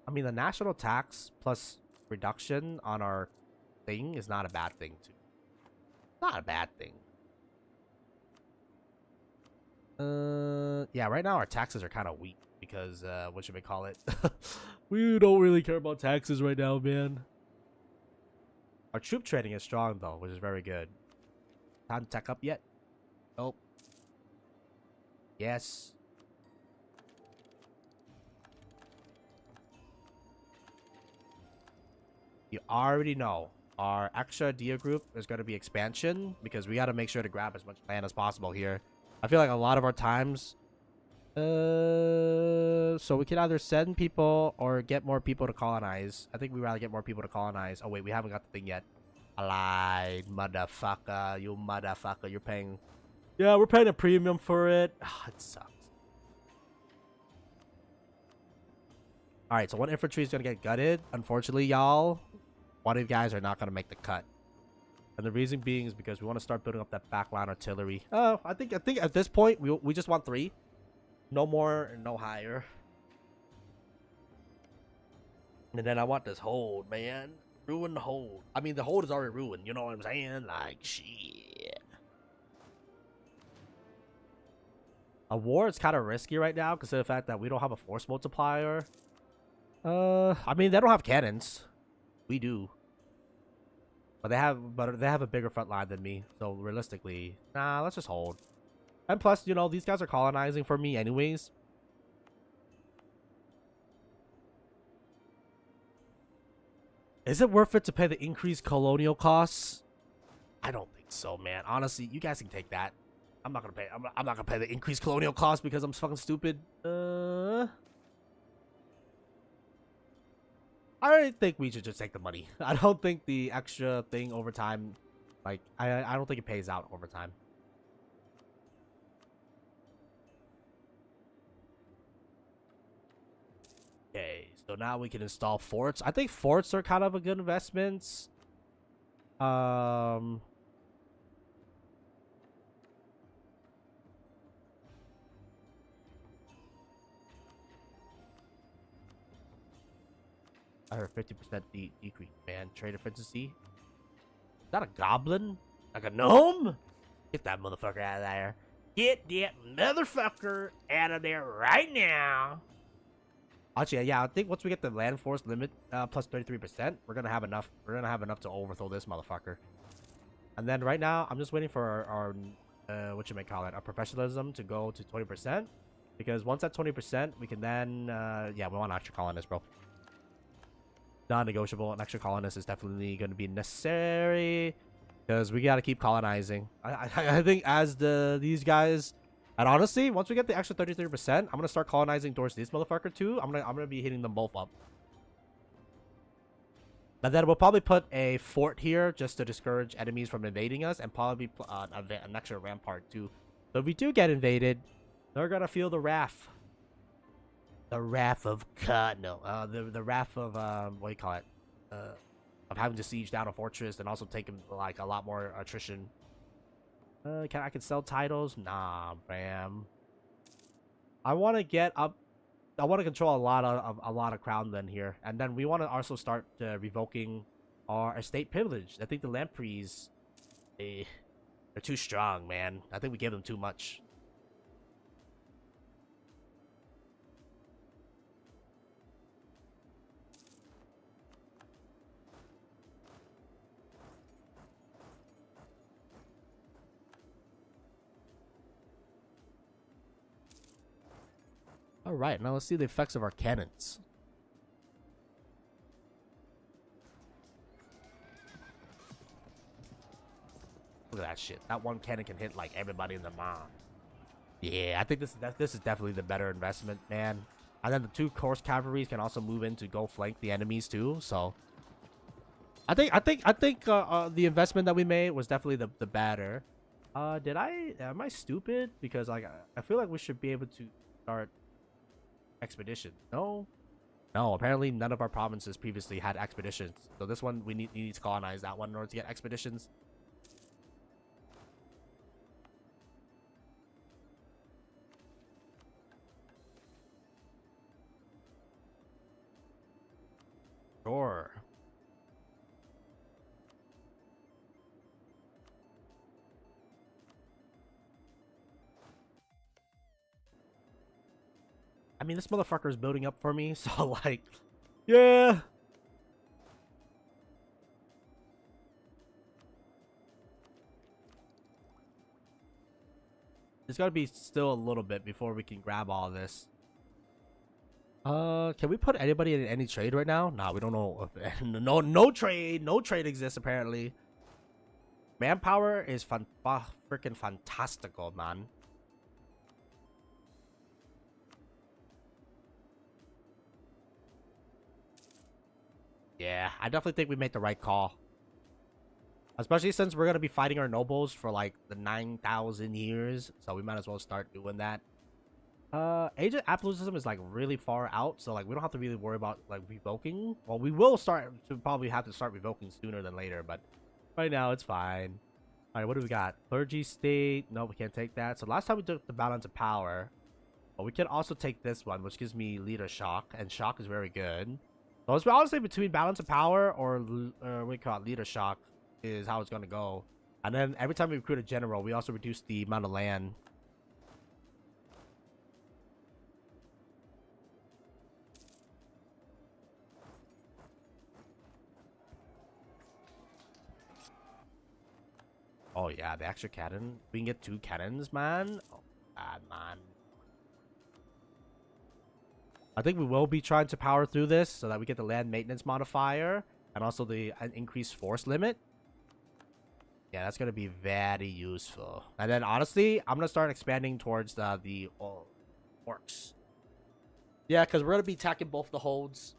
I mean, the national tax plus reduction on our thing is not a bad thing too. Not a bad thing. Yeah, right now our taxes are kind of weak because what should we call it? We don't really care about taxes right now, man. Our troop trading is strong though, which is very good. Time to tech up yet? Nope. Yes. You already know our extra idea group is going to be expansion, because we got to make sure to grab as much land as possible here. I feel like a lot of our times so we can either send people or get more people to colonize. I think we'd rather get more people to colonize. Oh wait, we haven't got the thing yet. I lied, motherfucker. You motherfucker. You're paying. Yeah, we're paying a premium for it. It sucks. Alright, so 1 infantry is gonna get gutted. Unfortunately, y'all, 1 of you guys are not gonna make the cut. And the reason being is because we want to start building up that backline artillery. Oh, I think at this point we just want 3. No more and no higher. And then I want this hold, man. Ruin the hold. I mean, the hold is already ruined. You know what I'm saying? Like, shit. A war is kind of risky right now because of the fact that we don't have a force multiplier. I mean, they don't have cannons. We do. But they have a bigger front line than me. So realistically, nah, let's just hold. And plus, you know, these guys are colonizing for me anyways. Is it worth it to pay the increased colonial costs? I don't think so, man. Honestly, you guys can take that. I'm not gonna pay. I'm not gonna pay the increased colonial cost because I'm fucking stupid. I think we should just take the money. I don't think the extra thing over time, like I don't think it pays out over time. Okay, so now we can install forts. I think forts are kind of a good investment. I heard 50% decrease. Man, trade efficiency. Is that a goblin? Like a gnome? Get that motherfucker out of there. Get that motherfucker out of there right now. Actually, yeah, I think once we get the land force limit plus 33%, we're gonna have enough. We're gonna have enough to overthrow this motherfucker. And then right now, I'm just waiting for our what you may call it, our professionalism to go to 20%. Because once at 20%, we can then yeah, we want an extra colonist, bro. Non-negotiable. An extra colonist is definitely going to be necessary because we got to keep colonizing. I think as these guys, and honestly, once we get the extra 33%, I'm gonna start colonizing towards this motherfucker too. I'm gonna be hitting them both up. But then we'll probably put a fort here just to discourage enemies from invading us, and probably an extra rampart too. So if we do get invaded, they're gonna feel the wrath. The wrath of no, the wrath of what do you call it? Of having to siege down a fortress and also taking like a lot more attrition. I can sell titles? Nah, fam. I want to get up. I want to control a lot of crown then here, and then we want to also start revoking our estate privilege. I think the lampreys, they're too strong, man. I think we gave them too much. Alright, now let's see the effects of our cannons. Look at that shit. That one cannon can hit like everybody in the mob. Yeah, I think this is definitely the better investment, man. And then the two course cavalries can also move in to go flank the enemies too. So I think the investment that we made was definitely the better. Am I stupid? Because like I feel like we should be able to start expedition. No, apparently none of our provinces previously had expeditions, so this one we need to colonize that one in order to get expeditions. Sure. I mean, this motherfucker is building up for me, so like, yeah. There's gotta be still a little bit before we can grab all this. Can we put anybody in any trade right now? Nah, we don't know. No trade exists apparently. Manpower is freaking fantastical, man. Yeah, I definitely think we made the right call. Especially since we're going to be fighting our nobles for like the 9,000 years. So we might as well start doing that. Age of Absolutism is like really far out. So like we don't have to really worry about like revoking. Well, we will start to probably have to start revoking sooner than later. But right now it's fine. All right, what do we got? Clergy state. No, we can't take that. So last time we took the balance of power. But we can also take this one, which gives me leader shock. And shock is very good. So it's honestly between balance of power or what we call it, leader shock is how it's going to go. And then every time we recruit a general, we also reduce the amount of land. Oh yeah, the extra cannon. We can get 2 cannons, man. Oh god, man. I think we will be trying to power through this so that we get the land maintenance modifier and also the increased force limit. Yeah, that's gonna be very useful. And then honestly, I'm gonna start expanding towards the orcs. Yeah, because we're gonna be attacking both the holds.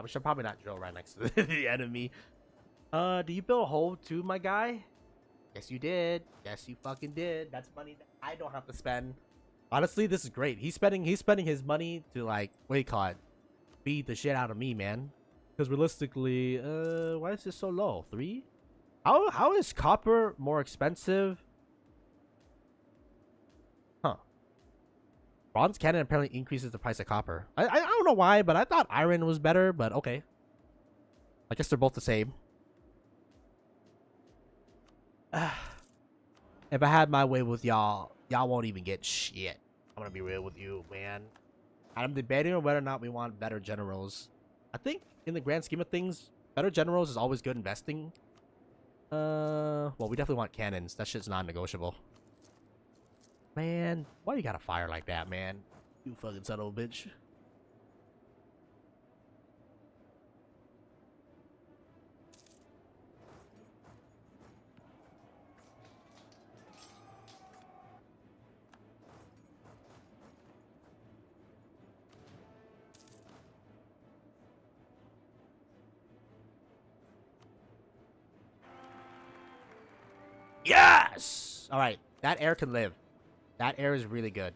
We should probably not drill right next to the enemy. Do you build a hole too, my guy? Yes, you did. Yes, you fucking did. That's money that I don't have to spend. Honestly, this is great. He's spending his money to, like, what do you call it? Beat the shit out of me, man. Because realistically, why is this so low? 3? How is copper more expensive? Huh. Bronze cannon apparently increases the price of copper. I don't know why, but I thought iron was better, but okay. I guess they're both the same. If I had my way with y'all won't even get shit. I'm gonna be real with you, man. I'm debating on whether or not we want better generals. I think in the grand scheme of things, better generals is always good investing. Well, we definitely want cannons. That shit's non-negotiable. Man, why you gotta fire like that, man? You fucking son of a bitch. Yes! Alright, that air can live. That air is really good.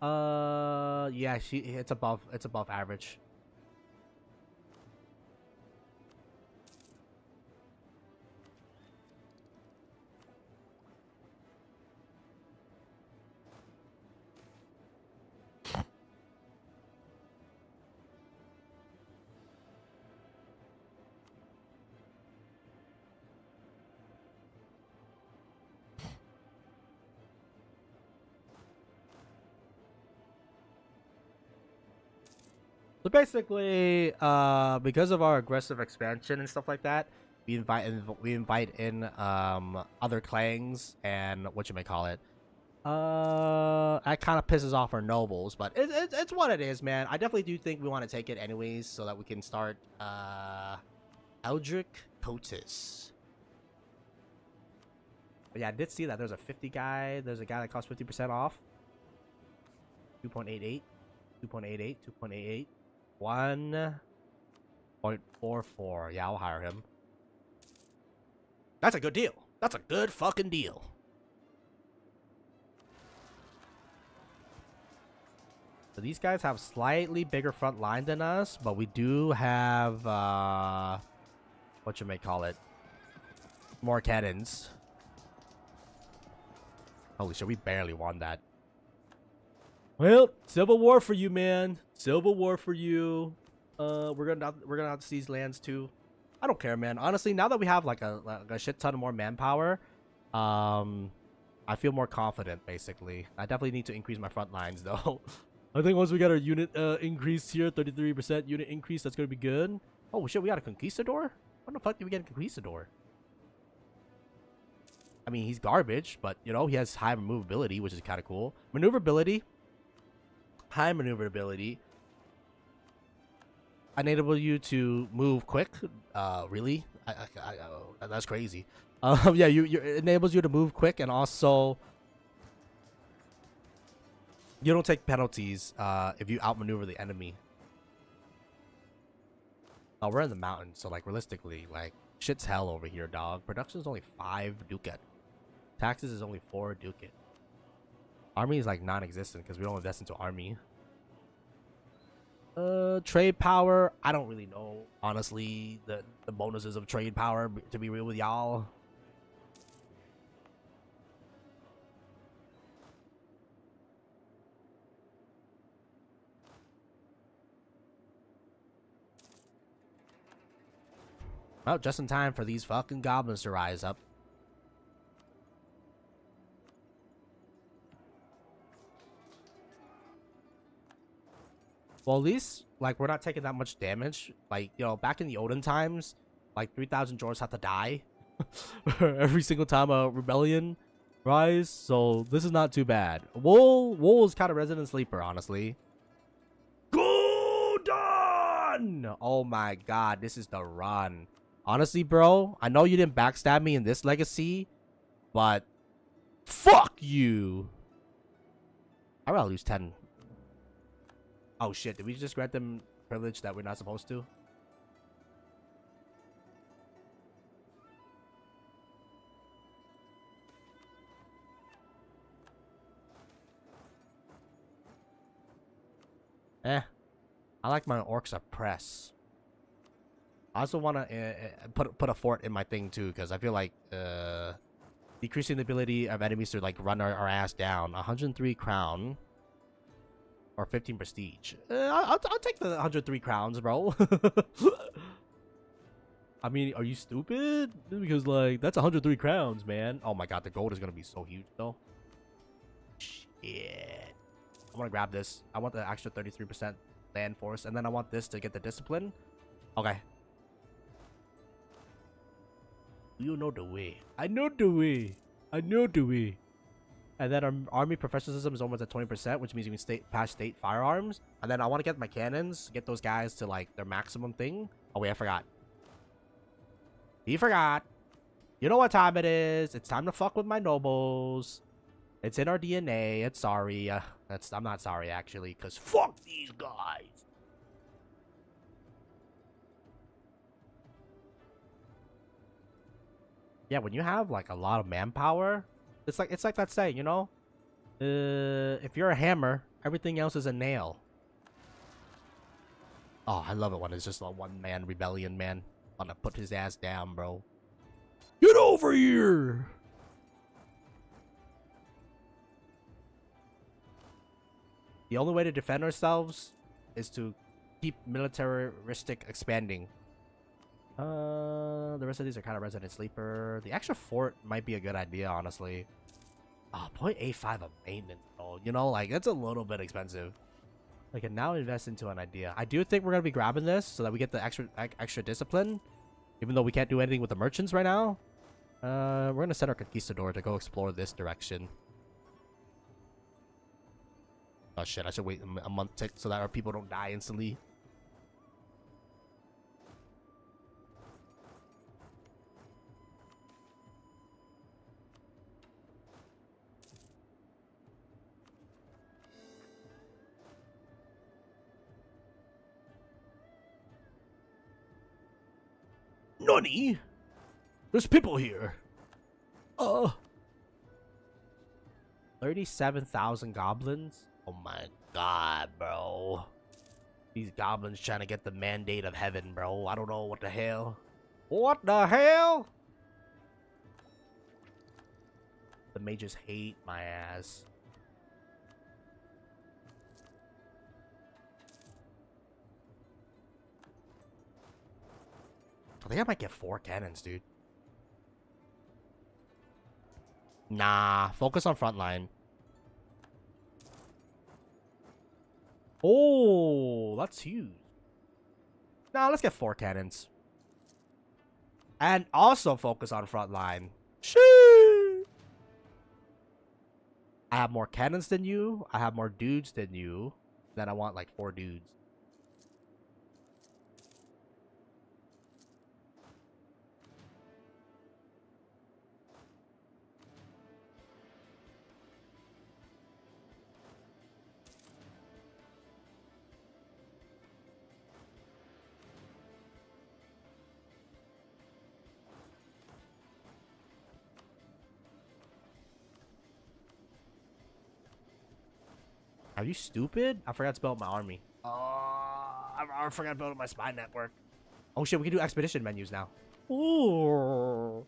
Yeah, it's above average. So basically, because of our aggressive expansion and stuff like that, we invite in other clangs and what you may call it. That kind of pisses off our nobles, but it's what it is, man. I definitely do think we want to take it anyways, so that we can start Eldrick Cotis. But yeah, I did see that there's a 50 guy. There's a guy that costs 50% off. 2.88, 2.88, 2.88. 1.44. Yeah, I'll hire him. That's a good deal. That's a good fucking deal. So these guys have slightly bigger front line than us, but we do have what you may call it, more cannons. Holy shit, we barely won that. Well, civil war for you, man. Civil war for you. We're gonna have to seize lands too. I don't care, man. Honestly, now that we have like a shit ton of more manpower, I feel more confident. Basically, I definitely need to increase my front lines though. I think once we get our unit increase here, 33% unit increase, that's gonna be good. Oh shit, we got a conquistador. When the fuck did we get a conquistador? I mean, he's garbage, but you know he has high maneuverability, which is kind of cool. Maneuverability. High maneuverability enable you to move quick. Really? That's crazy. Yeah, it enables you to move quick, and also you don't take penalties if you outmaneuver the enemy. Oh, we're in the mountains, so like realistically, like shit's hell over here, dog. Production is only 5 ducat. Taxes is only 4 ducat. Army is like non-existent because we don't invest into army. Trade power. I don't really know, honestly, the bonuses of trade power, to be real with y'all. Well, just in time for these fucking goblins to rise up. Well, at least, like, we're not taking that much damage. Like, you know, back in the olden times, like, 3,000 dwarves had to die every single time a rebellion rise. So, this is not too bad. Wool is kind of resident sleeper, honestly. Go done! Oh my god, this is the run. Honestly, bro, I know you didn't backstab me in this legacy, but fuck you. I rather lose 10. Oh shit, did we just grant them privilege that we're not supposed to? I like my orcs oppress. I also want to put a fort in my thing too, because I feel like decreasing the ability of enemies to like run our ass down. 103 crown or 15 prestige. I'll take the 103 crowns, bro. I mean, are you stupid? Because like that's 103 crowns, man. Oh my god, the gold is gonna be so huge though. Shit. I want to grab this. I want the extra 33% land force, and then I want this to get the discipline. Okay. You know the way. I know the way. I know the way. And then our army professionalism is almost at 20%, which means we can pass state firearms. And then I want to get my cannons, get those guys to like their maximum thing. Oh wait, I forgot. He forgot. You know what time it is. It's time to fuck with my nobles. It's in our DNA. It's sorry. I'm not sorry actually, because fuck these guys. Yeah, when you have like a lot of manpower, it's like that saying, you know, if you're a hammer, everything else is a nail. Oh, I love it when it's just a one-man rebellion, man. I'm gonna put his ass down, bro. Get over here! The only way to defend ourselves is to keep militaristic expanding. The rest of these are kind of resident sleeper. The extra fort might be a good idea, honestly. Oh, 0.85 of maintenance, though. You know, like, that's a little bit expensive. I can now invest into an idea. I do think we're going to be grabbing this so that we get the extra discipline. Even though we can't do anything with the merchants right now. We're going to send our conquistador to go explore this direction. Oh, shit. I should wait a month tick so that our people don't die instantly. Nani? There's people here. 37,000 goblins? Oh my god, bro. These goblins trying to get the mandate of heaven, bro. I don't know what the hell. What the hell? The mages hate my ass. I think I might get 4 cannons, dude. Nah, focus on frontline. Oh, that's huge. Nah, let's get 4 cannons. And also focus on frontline. Shee! I have more cannons than you. I have more dudes than you. Then I want like 4 dudes. Are you stupid? I forgot to build my army. I forgot to build my spy network. Oh shit, we can do expedition menus now. Ooh.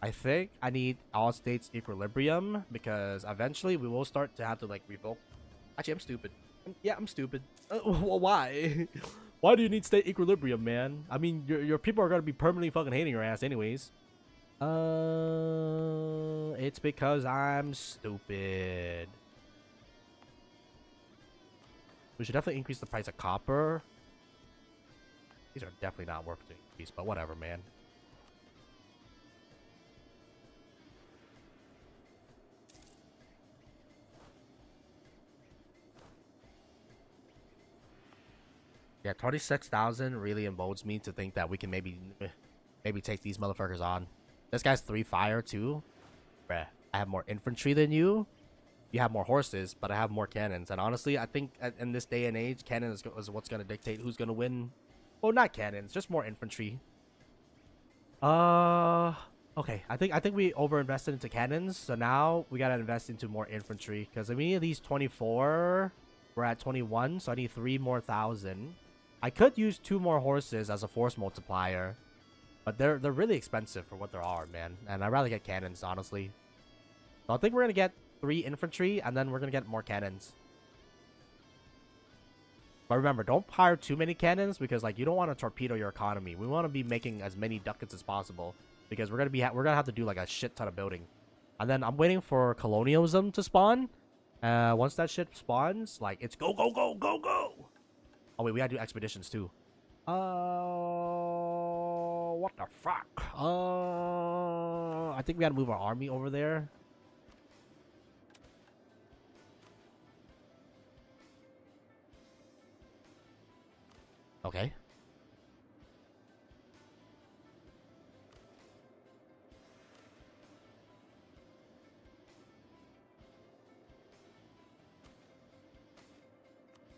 I think I need all states equilibrium because eventually we will start to have to like revoke. Actually, I'm stupid. Yeah, I'm stupid. Well, why? Why do you need state equilibrium, man? I mean, your people are gonna be permanently fucking hating your ass anyways. It's because I'm stupid. We should definitely increase the price of copper. These are definitely not worth the increase, but whatever, man. Yeah, 26,000 really emboldens me to think that we can maybe take these motherfuckers on. This guy's 3 fire too. Bruh, I have more infantry than you. You have more horses, but I have more cannons. And honestly, I think in this day and age, cannons is what's going to dictate who's going to win. Well, not cannons, just more infantry. Okay. I think we overinvested into cannons, so now we gotta invest into more infantry. Because I mean, these 24, we're at 21, so I need 3 more thousand. I could use 2 more horses as a force multiplier, but they're really expensive for what they are, man. And I'd rather get cannons, honestly. So I think we're gonna get 3 infantry, and then we're gonna get more cannons. But remember, don't hire too many cannons because like you don't want to torpedo your economy. We want to be making as many ducats as possible because we're gonna have to do like a shit ton of building. And then I'm waiting for colonialism to spawn. Once that shit spawns, like it's go go go go go. Oh wait, we gotta do expeditions too. What the fuck? I think we gotta move our army over there. Okay.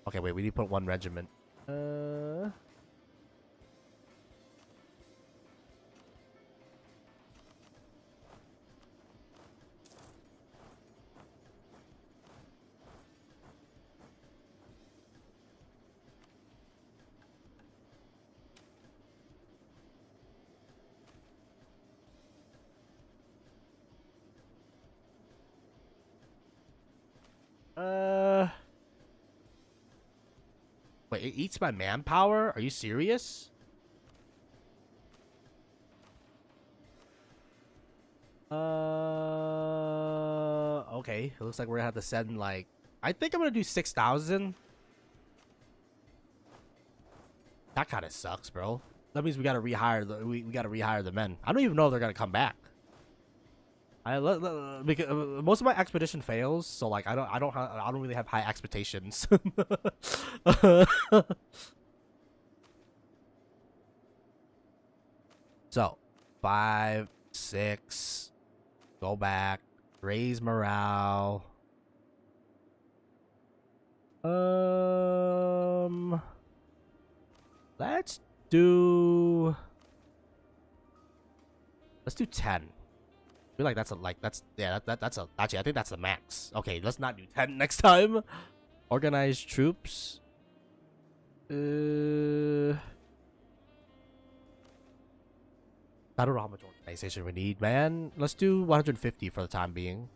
Okay, wait, we need to put 1 regiment. Wait, it eats my manpower? Are you serious? Okay. It looks like we're gonna have to send like I think I'm gonna do 6,000. That kind of sucks, bro. That means we gotta rehire the men. I don't even know if they're gonna come back. Because most of my expedition fails, so like I don't really have high expectations. So 5, 6, go back, raise morale. Let's do 10. I feel like that's actually I think that's the max. Okay, let's not do 10 next time. Organized troops. I don't know how much organization we need, man. Let's do 150 for the time being.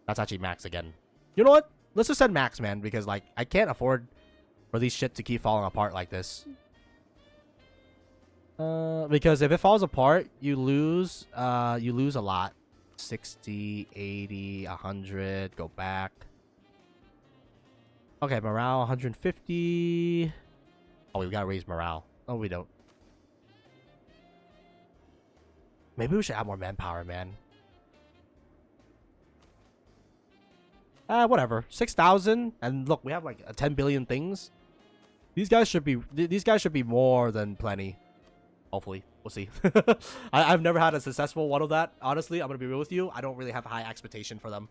That's actually max again. You know what? Let's just send max, man, because like I can't afford for these shit to keep falling apart like this. Because if it falls apart, you lose a lot. 60, 80, 100, go back. Okay, morale 150. Oh, we gotta raise morale. Oh, we don't. Maybe we should add more manpower, man. Whatever. 6,000, and look, we have like 10 billion things. These guys should be more than plenty. Hopefully, we'll see. I've never had a successful one of that. Honestly, I'm gonna be real with you. I don't really have high expectation for them.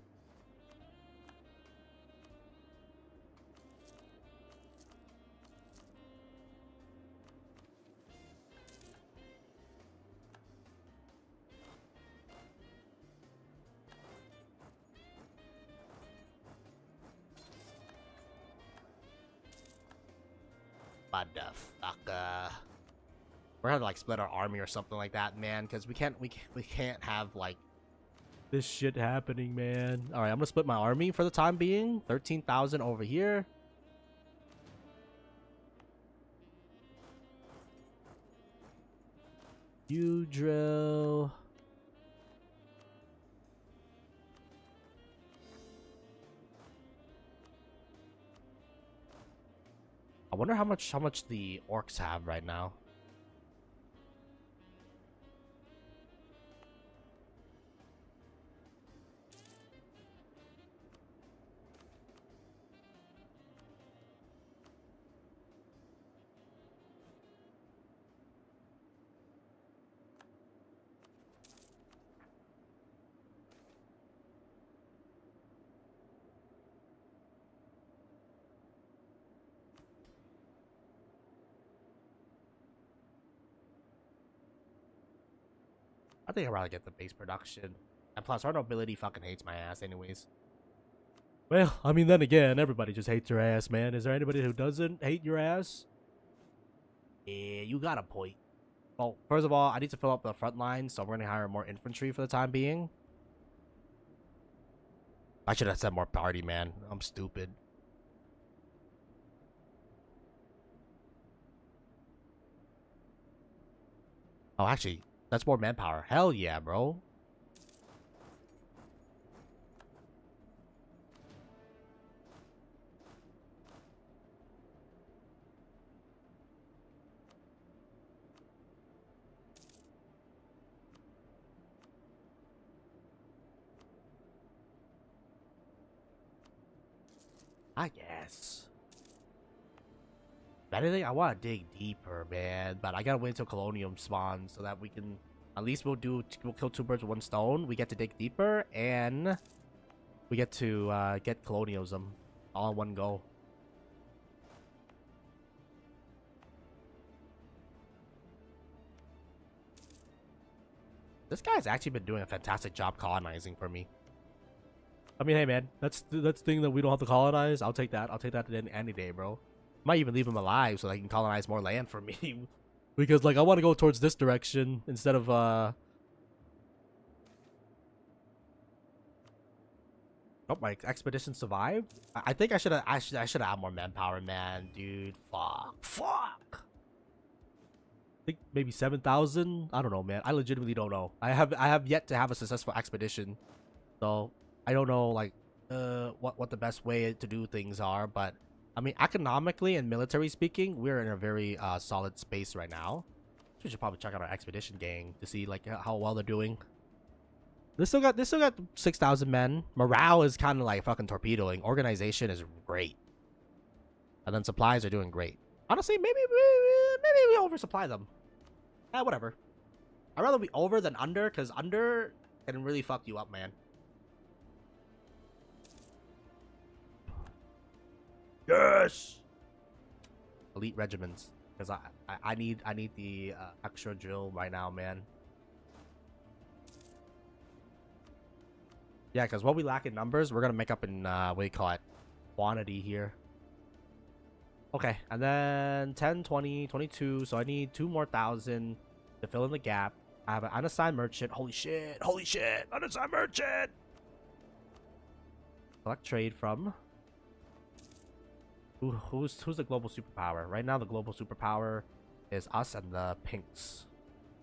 What the fuck? We're gonna like split our army or something like that, man, because we can't have like this shit happening, man. All right, I'm gonna split my army for the time being. 13,000 over here. You drill. I wonder how much the orcs have right now. I think I'd rather get the base production. And plus, our nobility fucking hates my ass anyways. Well, I mean, then again, everybody just hates your ass, man. Is there anybody who doesn't hate your ass? Yeah, you got a point. Well, first of all, I need to fill up the front line, so we're going to hire more infantry for the time being. I should have said more party, man. I'm stupid. Oh, actually, that's more manpower. Hell yeah, bro. I guess. If anything, I want to dig deeper, man. But I gotta wait until Colonium spawns so that we can... At least we'll kill two birds with one stone. We get to dig deeper, and we get to get colonialism all in one go. This guy's actually been doing a fantastic job colonizing for me. I mean, hey man, that's the thing that we don't have to colonize. I'll take that. I'll take that any day, bro. Might even leave him alive so they can colonize more land for me. Because like I want to go towards this direction instead of Oh, my expedition survived. I think I should have more manpower, man, dude. Fuck. I think maybe 7,000. I don't know, man. I legitimately don't know. I have yet to have a successful expedition, so I don't know like what the best way to do things are. But I mean, economically and military speaking, we're in a very solid space right now. We should probably check out our expedition gang to see like how well they're doing. They still got 6,000 men. Morale is kind of like fucking torpedoing. Organization is great, and then supplies are doing great. Honestly, maybe we oversupply them. Whatever. I'd rather be over than under, because under can really fuck you up, man. Yes. Elite regiments, because I need the extra drill right now, man. Yeah, because what we lack in numbers, we're gonna make up in what do you call it, quantity here. Okay, and then 10, 20, 22. So I need 2 more thousand to fill in the gap. I have an unassigned merchant. Holy shit! Holy shit! Unassigned merchant. Select trade from. Who's the global superpower? Right now, the global superpower is us and the pinks.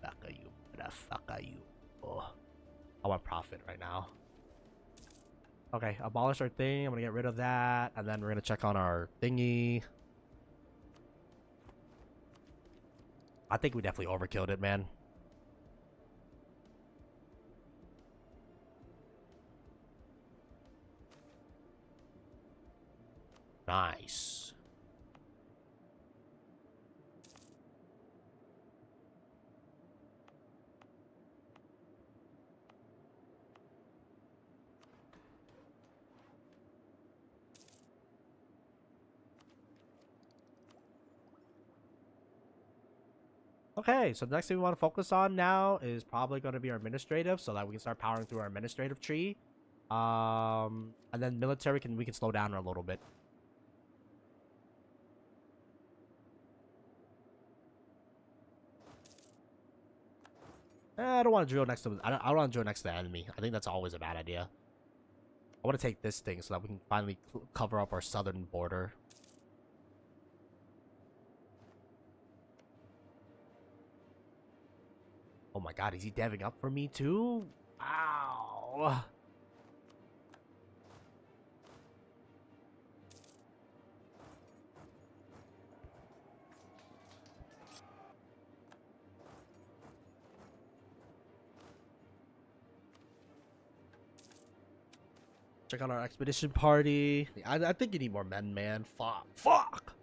Fuck are you? What the fuck are you? Oh, I want profit right now. Okay, abolish our thing. I'm gonna get rid of that, and then we're gonna check on our thingy. I think we definitely overkilled it, man. Nice. Okay, so the next thing we want to focus on now is probably going to be our administrative, so that we can start powering through our administrative tree. And then military we can slow down a little bit. I don't want to drill next to I don't want to drill next to the enemy. I think that's always a bad idea. I want to take this thing so that we can finally cover up our southern border. Oh my god, is he deving up for me too? Ow. Check out our expedition party. I think you need more men, man. Fuck.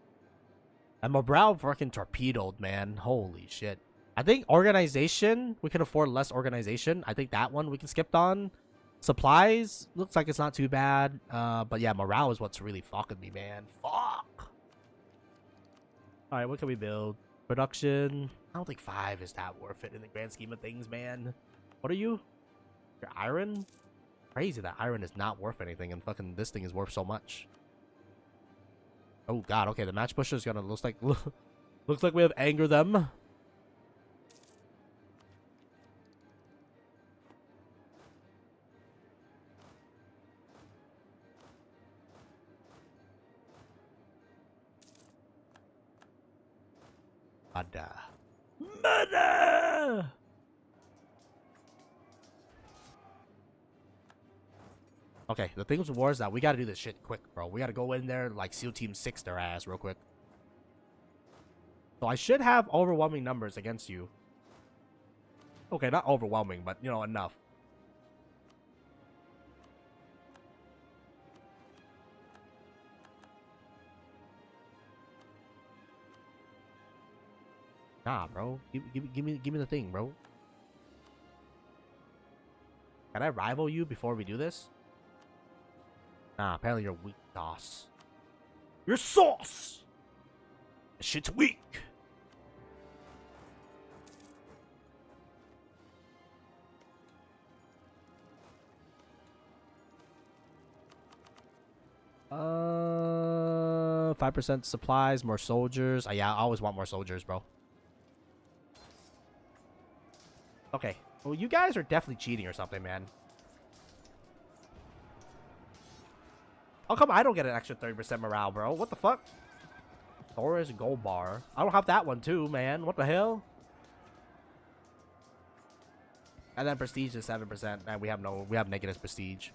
And morale fucking torpedoed, man. Holy shit. I think organization, we can afford less organization. I think that one we can skip on. Supplies, looks like it's not too bad. But yeah, morale is what's really fucking me, man. Fuck. Alright, what can we build? Production. I don't think 5 is that worth it in the grand scheme of things, man. What are you? You're iron? Crazy that iron is not worth anything and fucking this thing is worth so much. Oh god, okay, the match pusher is gonna looks like we have anger them. Murder! Okay, the thing with war is that we gotta do this shit quick, bro. We gotta go in there, like, SEAL Team 6 their ass real quick. So I should have overwhelming numbers against you. Okay, not overwhelming, but, you know, enough. Nah, bro. Give me the thing, bro. Can I rival you before we do this? Nah, apparently you're weak, sauce. You're sauce! This shit's weak! Uh, 5% supplies, more soldiers. Yeah, I always want more soldiers, bro. Okay. Well, you guys are definitely cheating or something, man. How come I don't get an extra 30% morale, bro? What the fuck? Taurus gold bar. I don't have that one too, man. What the hell? And then prestige is 7%, and we have negative prestige.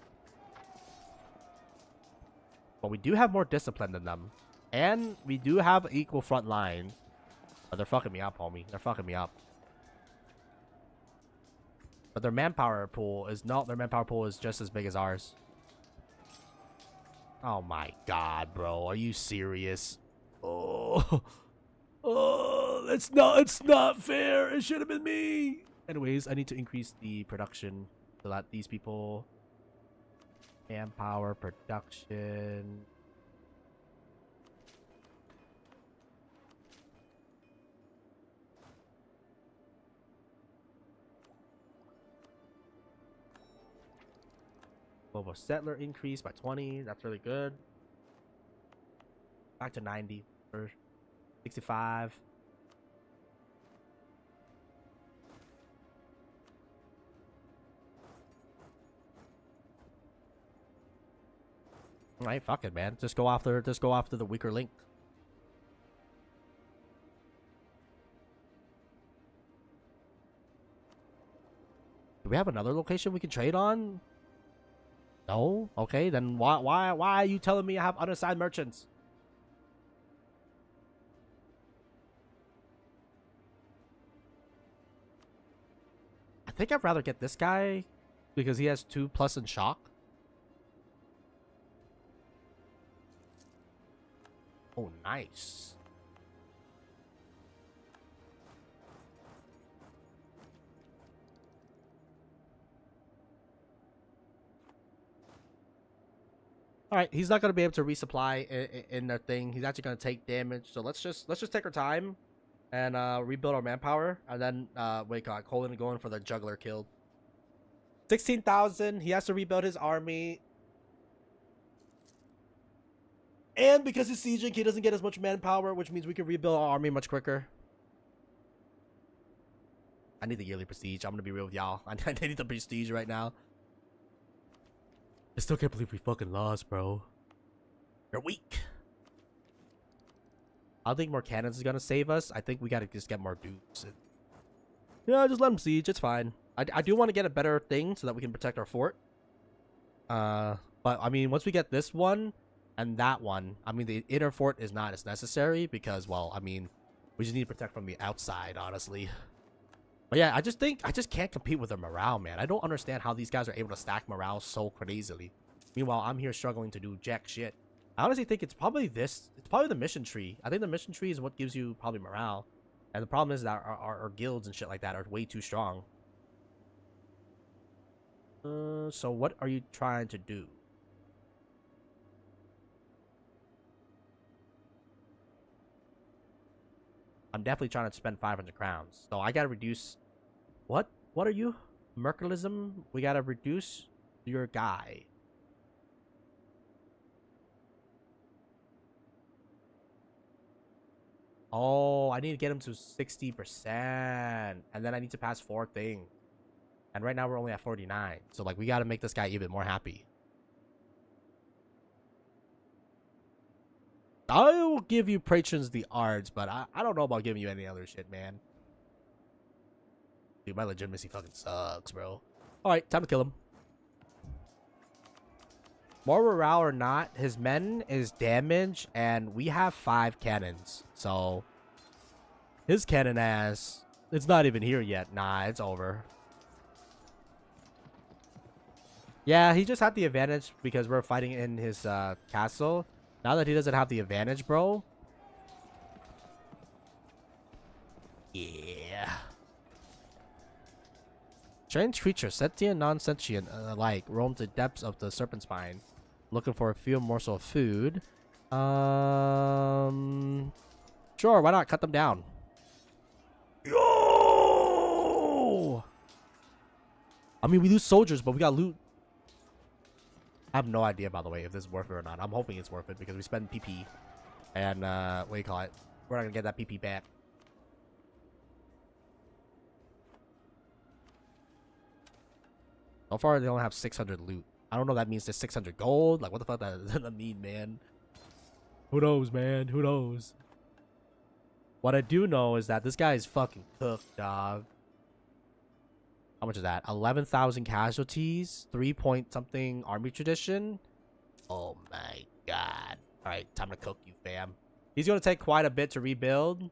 But we do have more discipline than them. And we do have equal front line. But they're fucking me up, homie. They're fucking me up. But their manpower pool is just as big as ours. Oh my god, bro. Are you serious? Oh. Oh, it's not fair. It should have been me. Anyways, I need to increase the production so that these people manpower production. Global settler increase by 20. That's really good. Back to 90 or 65. All right, fuck it, man. Just go after the weaker link. Do we have another location we can trade on? No? Okay, then why are you telling me I have unassigned merchants? I think I'd rather get this guy because he has 2+ in shock. Oh, nice. All right, he's not gonna be able to resupply in their thing. He's actually gonna take damage. So let's just take our time and rebuild our manpower, and then wait, God, Colin going for the juggler killed. 16,000. He has to rebuild his army, and because he's sieging, he doesn't get as much manpower, which means we can rebuild our army much quicker. I need the yearly prestige. I'm gonna be real with y'all. I need the prestige right now. I still can't believe we fucking lost, bro. You're weak. I don't think more cannons is gonna save us. I think we gotta just get more dupes. Yeah, just let them siege. It's fine. I do want to get a better thing so that we can protect our fort. But I mean, once we get this one and that one, I mean, the inner fort is not as necessary because, well, I mean, we just need to protect from the outside, honestly. But yeah, I just can't compete with their morale, man. I don't understand how these guys are able to stack morale so crazily. Meanwhile, I'm here struggling to do jack shit. I honestly think it's probably this. It's probably the mission tree. I think the mission tree is what gives you probably morale. And the problem is that our guilds and shit like that are way too strong. So what are you trying to do? I'm definitely trying to spend 500 crowns. So I gotta reduce... What? What are you? Mercalism? We gotta reduce your guy. Oh, I need to get him to 60%. And then I need to pass 4 things. And right now we're only at 49. So, like, we gotta make this guy even more happy. I will give you patrons the arts, but I don't know about giving you any other shit, man. Dude, my legitimacy fucking sucks, bro. Alright, time to kill him. More morale or not, his men is damage, and we have 5 cannons. So, his cannon ass, it's not even here yet. Nah, it's over. Yeah, he just had the advantage because we're fighting in his castle. Now that he doesn't have the advantage, bro. Yeah. Strange creature, sentient, non-sentient, alike, roam the depths of the serpent spine, looking for a few morsel of food. Sure, why not cut them down? Yo! I mean, we lose soldiers, but we got loot. I have no idea, by the way, if this is worth it or not. I'm hoping it's worth it because we spend PP. And, what do you call it? We're not gonna get that PP back. So far, they only have 600 loot. I don't know if that means there's 600 gold. Like, what the fuck does that mean, man? Who knows, man? Who knows? What I do know is that this guy is fucking cooked, dog. How much is that? 11,000 casualties, 3 point something army tradition. Oh my god. Alright, time to cook you, fam. He's gonna take quite a bit to rebuild.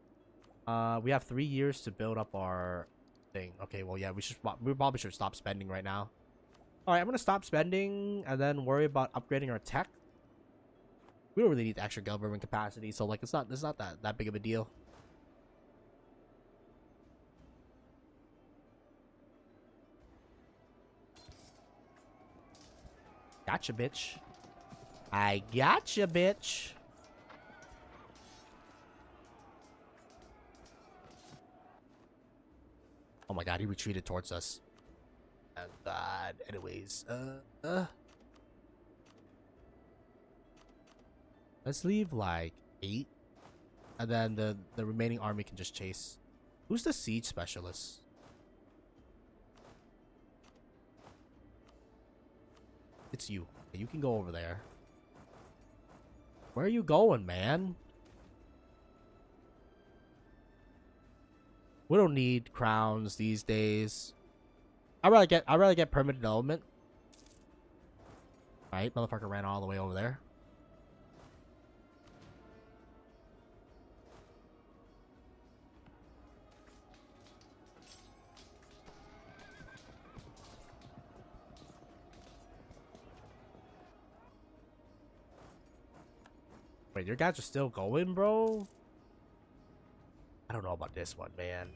We have 3 years to build up our thing. Okay, well, yeah, we probably should stop spending right now. Alright, I'm gonna stop spending and then worry about upgrading our tech. We don't really need extra government capacity, so like it's not that big of a deal. Gotcha, bitch. I gotcha, bitch. Oh my god, he retreated towards us. Oh god. Anyways, let's leave like 8. And then the remaining army can just chase. Who's the siege specialist? It's you. You can go over there. Where are you going, man? We don't need crowns these days. I'd rather get permanent development. Right, motherfucker ran all the way over there. Wait, your guys are still going, bro? I don't know about this one, man.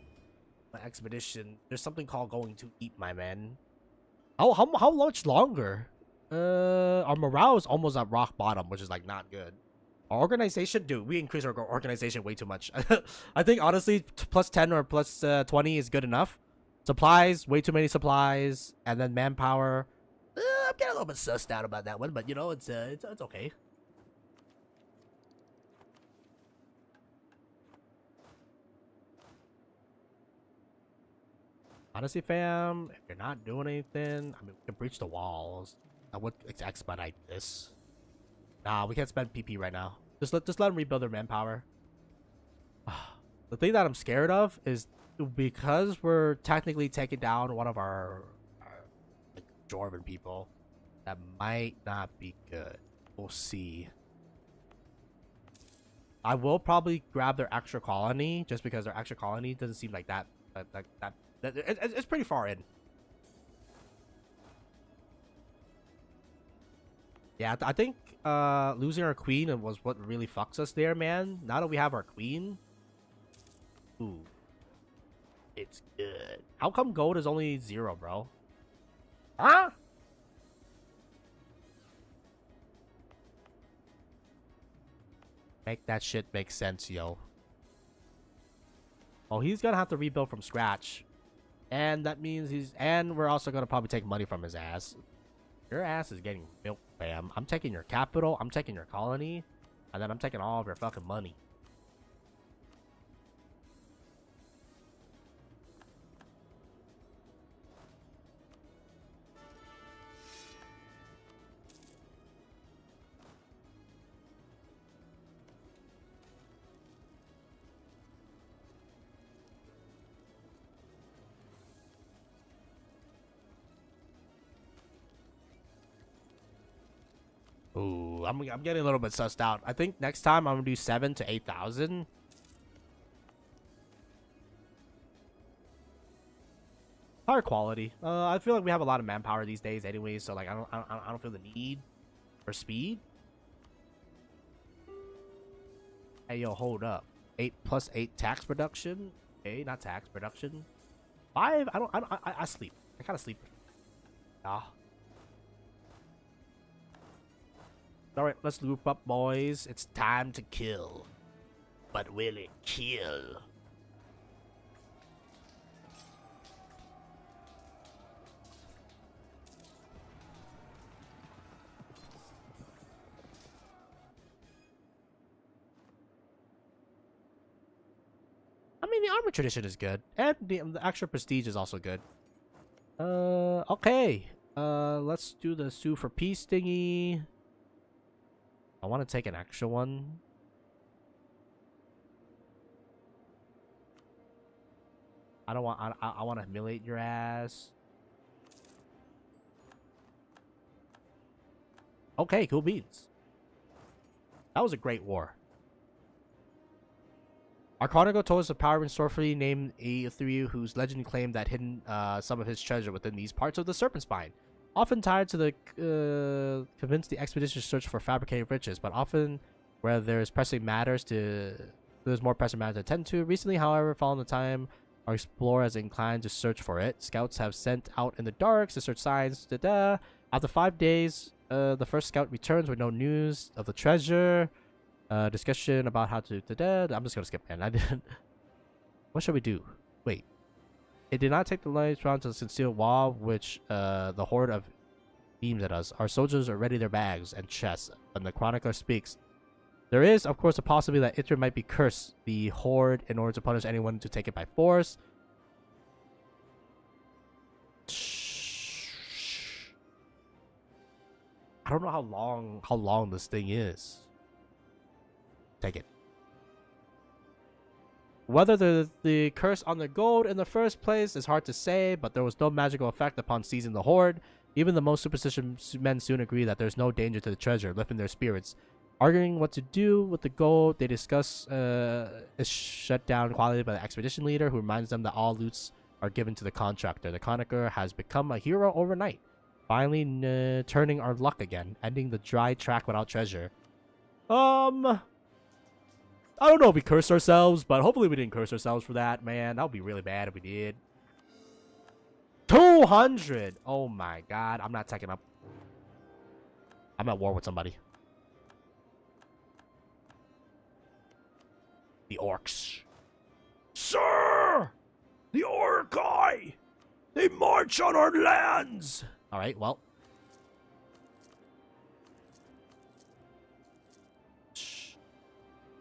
My expedition. There's something called going to eat, my man. How much longer? Our morale is almost at rock bottom, which is like not good. Our organization, dude, we increased our organization way too much. I think honestly, plus 10 or plus 20 is good enough. Supplies, way too many supplies, and then manpower. I'm getting a little bit sussed out about that one, but you know, it's okay. Honestly, fam, if you're not doing anything, I mean, we can breach the walls. I would expedite this. Nah, we can't spend PP right now. Just let them rebuild their manpower. The thing that I'm scared of is because we're technically taking down one of our like, Jordan people, that might not be good. We'll see. I will probably grab their extra colony just because their extra colony doesn't seem like that. It's pretty far in. Yeah, I think losing our queen was what really fucks us there, man. Now that we have our queen, ooh, it's good. How come gold is only 0, bro? Huh? Make that shit make sense, yo. Oh, he's gonna have to rebuild from scratch. And that means and we're also gonna probably take money from his ass. Your ass is getting milk, fam. I'm taking your capital, I'm taking your colony, and then I'm taking all of your fucking money. Ooh, I'm getting a little bit sussed out. I think next time I'm gonna do 7 to 8,000. Higher quality. I feel like we have a lot of manpower these days, anyways. So like, I don't feel the need for speed. Hey, yo, hold up. 8 plus 8 tax production. Okay, not tax production. 5. I sleep. I kind of sleep. Ah. Alright, let's loop up, boys. It's time to kill. But will it kill? I mean, the armor tradition is good. And the extra prestige is also good. Okay. Let's do the sue for peace thingy. I want to take an extra one. I don't want. I want to humiliate your ass. Okay, cool beans. That was a great war. Our chronicle told us a power and sorcery named Aetheriu, whose legend claimed that hidden some of his treasure within these parts of the Serpent Spine. Often tied to the convinced the expedition search for fabricated riches, but often where there's more pressing matters to attend to. Recently, however, following the time our explorer is inclined to search for it. Scouts have sent out in the dark to search signs. After 5 days, the first scout returns with no news of the treasure. Discussion about how to I'm just gonna skip, man. I didn't. What should we do? Wait. It did not take the lights round to the concealed wall, which the horde of beams at us. Our soldiers are ready their bags and chests. When the chronicler speaks, there is, of course, a possibility that Ither might be cursed the horde in order to punish anyone to take it by force. I don't know how long this thing is. Take it. Whether the curse on the gold in the first place is hard to say, but there was no magical effect upon seizing the horde. Even the most superstitious men soon agree that there's no danger to the treasure, lifting their spirits. Arguing what to do with the gold, they discuss is shut down quietly by the expedition leader, who reminds them that all loots are given to the contractor. The chronicler has become a hero overnight, finally turning our luck again, ending the dry track without treasure. I don't know if we cursed ourselves, but hopefully we didn't curse ourselves for that, man. That would be really bad if we did. 200! Oh my god. I'm not taking up. I'm at war with somebody. The orcs. Sir! The orci! They march on our lands! Alright, well.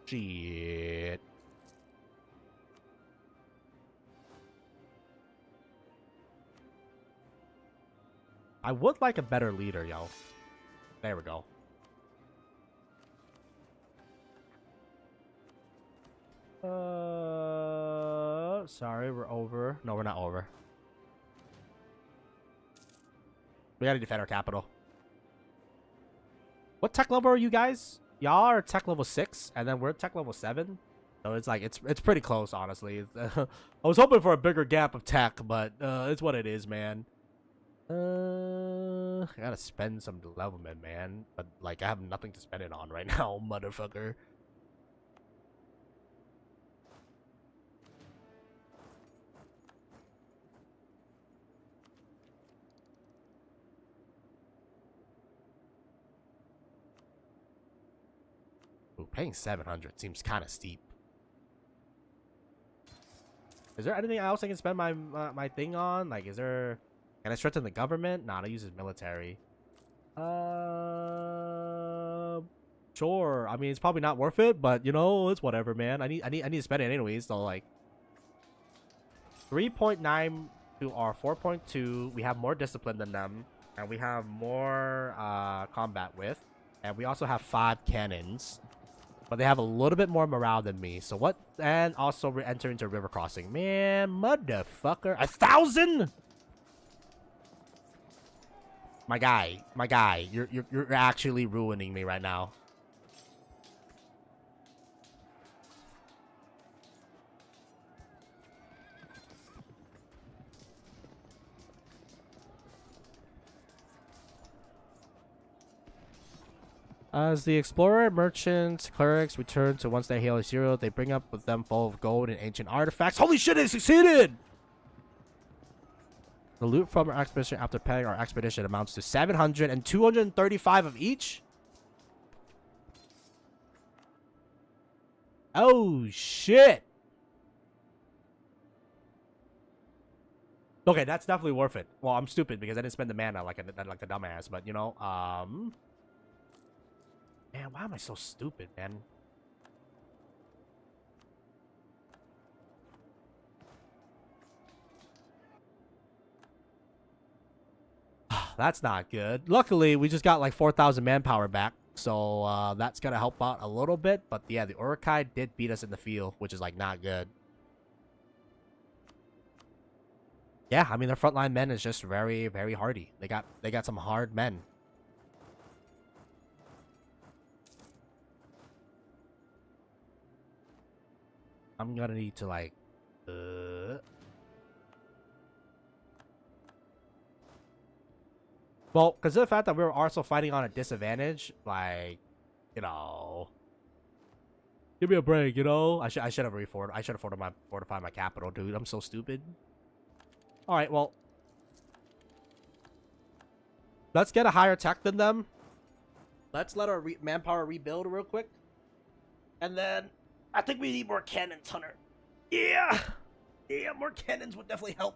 Shit. I would like a better leader, yo. There we go. Sorry, we're over. No, we're not over. We gotta defend our capital. What tech level are you guys? Y'all are tech level 6, and then we're tech level 7. So it's like, it's pretty close, honestly. I was hoping for a bigger gap of tech, but it's what it is, man. I gotta spend some development, man. But, like, I have nothing to spend it on right now, motherfucker. Ooh, paying 700 seems kind of steep. Is there anything else I can spend my my thing on? Like, is there... Can I strengthen the government? Nah, that uses military. Sure. I mean, it's probably not worth it, but you know, it's whatever, man. I need to spend it anyways. So like, 3.9 to our 4.2. We have more discipline than them, and we have more combat with, and we also have 5 cannons. But they have a little bit more morale than me. So what? And also we enter into river crossing. Man, motherfucker, 1,000. My guy, you're actually ruining me right now. As the explorer, merchants, clerics return to once they hail a zero, they bring up with them full of gold and ancient artifacts. Holy shit, they succeeded! The loot from our expedition after paying our expedition amounts to 700 and 235 of each. Oh, shit. Okay, that's definitely worth it. Well, I'm stupid because I didn't spend the mana like a dumbass, but you know, man, why am I so stupid, man? That's not good. Luckily, we just got like 4,000 manpower back, so that's gonna help out a little bit. But yeah, the Urukai did beat us in the field, which is like not good. Yeah, I mean their frontline men is just very, very hardy. They got some hard men. I'm gonna need to like, well, because of the fact that we were also fighting on a disadvantage, like, you know, give me a break, you know. I should have fortified my capital, dude. I'm so stupid. All right, well, let's get a higher tech than them. Let's let our manpower rebuild real quick, and then I think we need more cannons, Hunter. Yeah, more cannons would definitely help.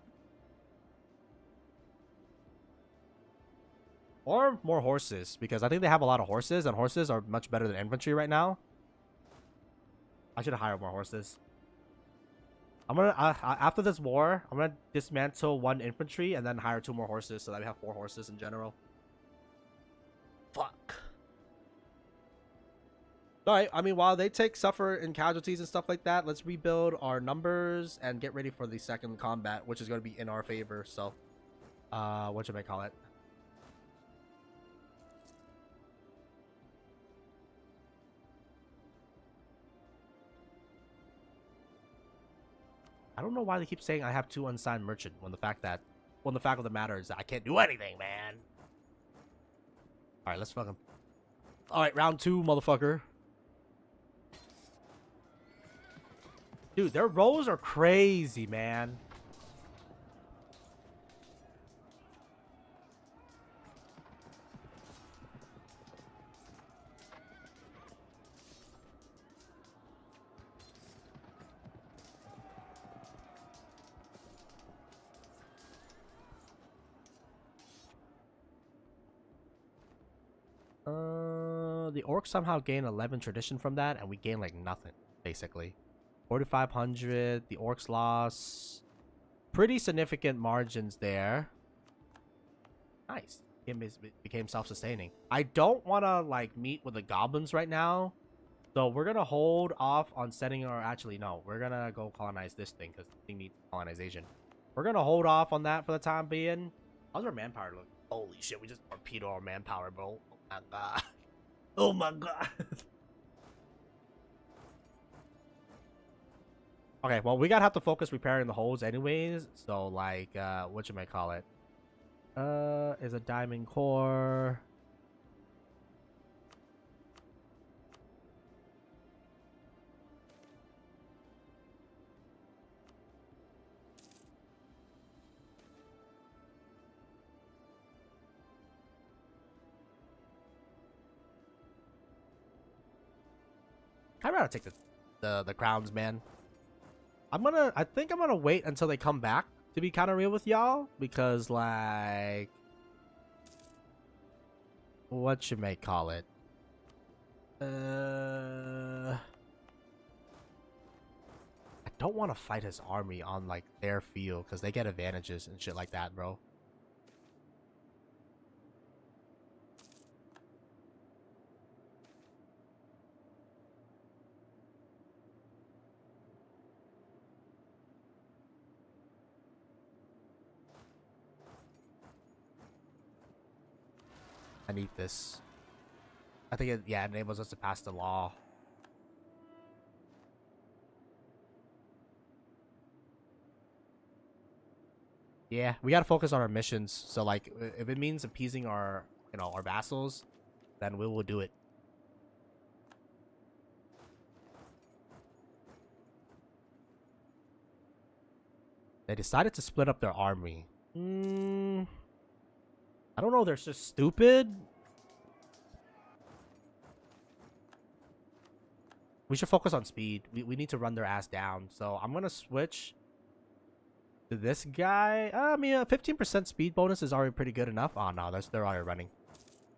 Or more horses, because I think they have a lot of horses, and horses are much better than infantry right now. I should hire more horses. I'm gonna, after this war, I'm gonna dismantle 1 infantry and then hire 2 more horses so that we have 4 horses in general. Fuck. Alright, I mean, while they suffer in casualties and stuff like that, let's rebuild our numbers and get ready for the second combat, which is going to be in our favor, so... what should I call it? I don't know why they keep saying I have 2 unsigned merchant when the fact of the matter is that I can't do anything, man. Alright, let's fucking... Alright, round 2, motherfucker. Dude, their rolls are crazy, man. The orcs somehow gain 11 tradition from that, and we gain like nothing, basically. 4,500. The orcs lost pretty significant margins there. Nice. It became self-sustaining. I don't want to like meet with the goblins right now, So we're gonna hold off on setting our. Actually, no, we're gonna go colonize this thing because the thing needs colonization. We're gonna hold off on that for the time being. How's our manpower look? Holy shit, we just torpedo our manpower, bro. Oh my god. Oh my god. Okay, well, we gotta have to focus repairing the holes anyways. So, like, what you might call it? Is a diamond core. I'd rather take the crowns, man. I think I'm gonna wait until they come back to be kind of real with y'all because, like, what you may call it? I don't want to fight his army on like their field because they get advantages and shit like that, bro. I need this. I think it, yeah, enables us to pass the law. Yeah, we gotta focus on our missions. So like, if it means appeasing our, our vassals, then we will do it. They decided to split up their army. I don't know. They're just stupid. We should focus on speed. We need to run their ass down. So I'm gonna switch to this guy. I mean, a 15% speed bonus is already pretty good enough. Oh no, they're already running.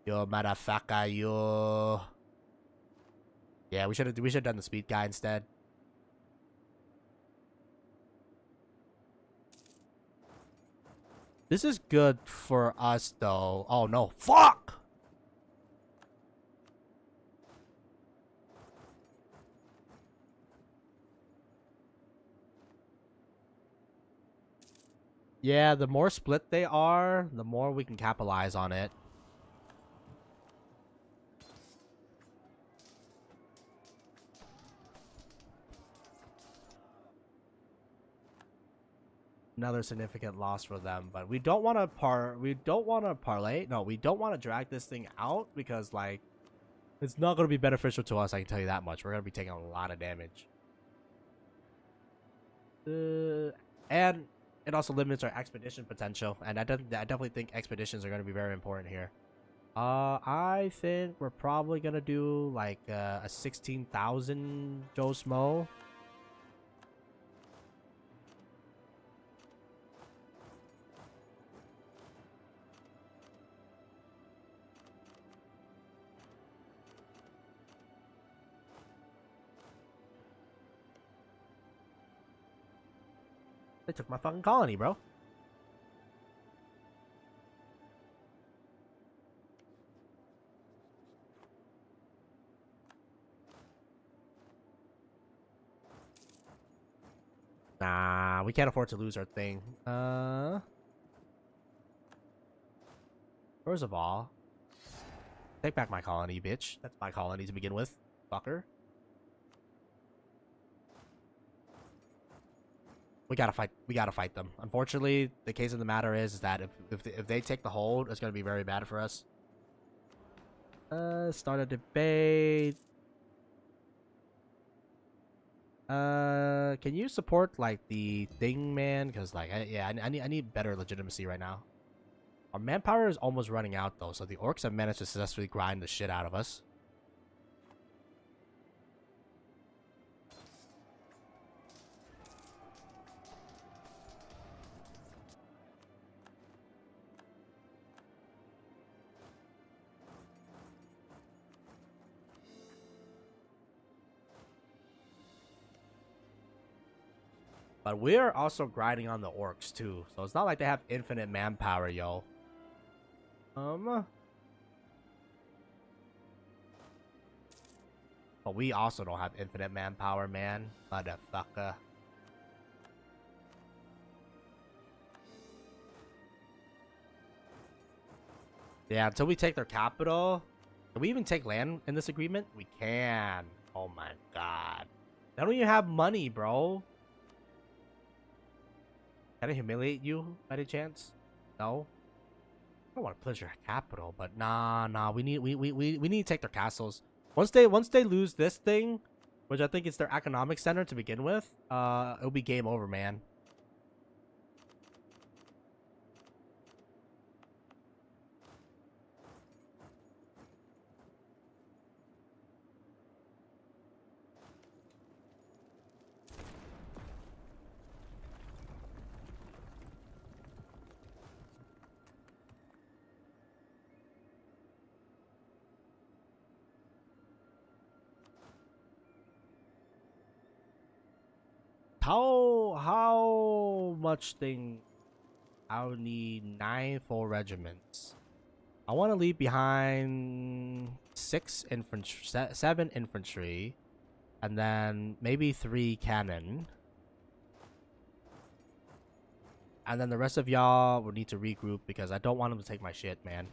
Yo, motherfucker, yo. Yeah, we should have done the speed guy instead. This is good for us though. Oh no, fuck! Yeah, the more split they are, the more we can capitalize on it. Another significant loss for them, but we don't want to parlay. No, we don't want to drag this thing out because like it's not going to be beneficial to us. I can tell you that much. We're going to be taking a lot of damage. And it also limits our expedition potential, and I definitely think expeditions are going to be very important here. I think we're probably gonna do like a 16,000 Joe Smo. They took my fucking colony, bro. Nah, we can't afford to lose our thing. First of all, take back my colony, bitch. That's my colony to begin with, fucker. We gotta fight. We gotta fight them. Unfortunately, the case of the matter is that if they take the hold, it's gonna be very bad for us. Start a debate. Can you support like the thing, man? Because like, I need better legitimacy right now. Our manpower is almost running out though, so the orcs have managed to successfully grind the shit out of us. But we're also grinding on the orcs too, so it's not like they have infinite manpower, yo. But we also don't have infinite manpower, man. Motherfucker. Yeah, until we take their capital. Can we even take land in this agreement? We can. Oh my god. They don't even have money, bro. Can I humiliate you by any chance? No? I don't want to pledge your capital, but nah. We need to take their castles. Once they lose this thing, which I think is their economic center to begin with, it'll be game over, man. How much thing? I would need 9 full regiments. I want to leave behind 6 infantry, 7 infantry, and then maybe 3 cannon. And then the rest of y'all will need to regroup because I don't want them to take my shit, man.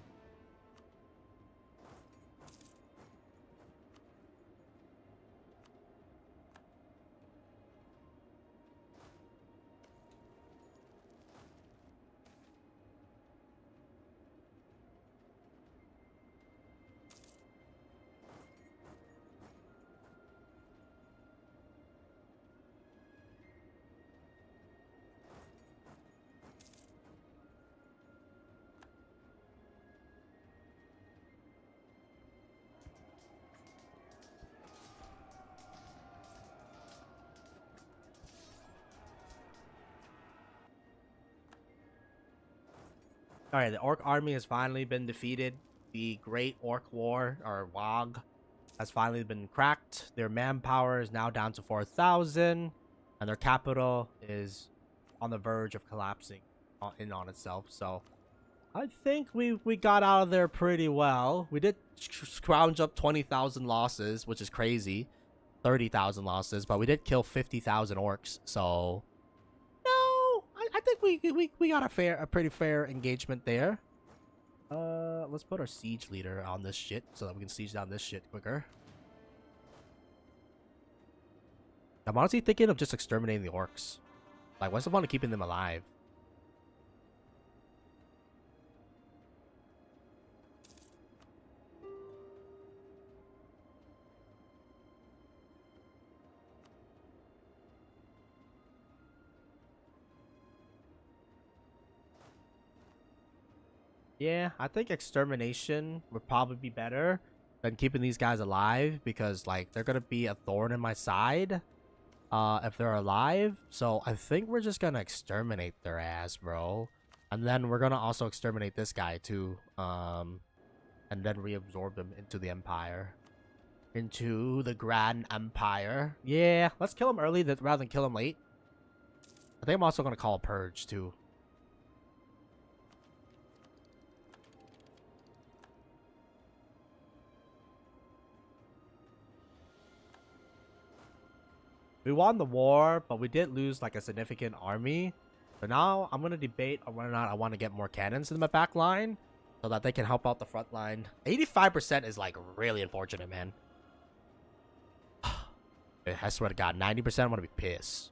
Alright, the Orc army has finally been defeated. The Great Orc War, or WOG, has finally been cracked. Their manpower is now down to 4,000, and their capital is on the verge of collapsing in on itself. So I think we got out of there pretty well. We did scrounge up 20,000 losses, which is crazy. 30,000 losses, but we did kill 50,000 orcs. So no, I think we got a pretty fair engagement there. Let's put our siege leader on this shit so that we can siege down this shit quicker. I'm honestly thinking of just exterminating the orcs. Like, what's the point of keeping them alive? Yeah, I think extermination would probably be better than keeping these guys alive because, like, they're gonna be a thorn in my side if they're alive. So I think we're just gonna exterminate their ass, bro. And then we're gonna also exterminate this guy too. And then reabsorb them into the empire. Into the Grand Empire. Yeah, let's kill him early rather than kill him late. I think I'm also gonna call a purge too. We won the war, but we did lose like a significant army. So now I'm going to debate on whether or not I want to get more cannons in my back line so that they can help out the front line. 85% is like really unfortunate, man. I swear to God, 90% I'm going to be pissed.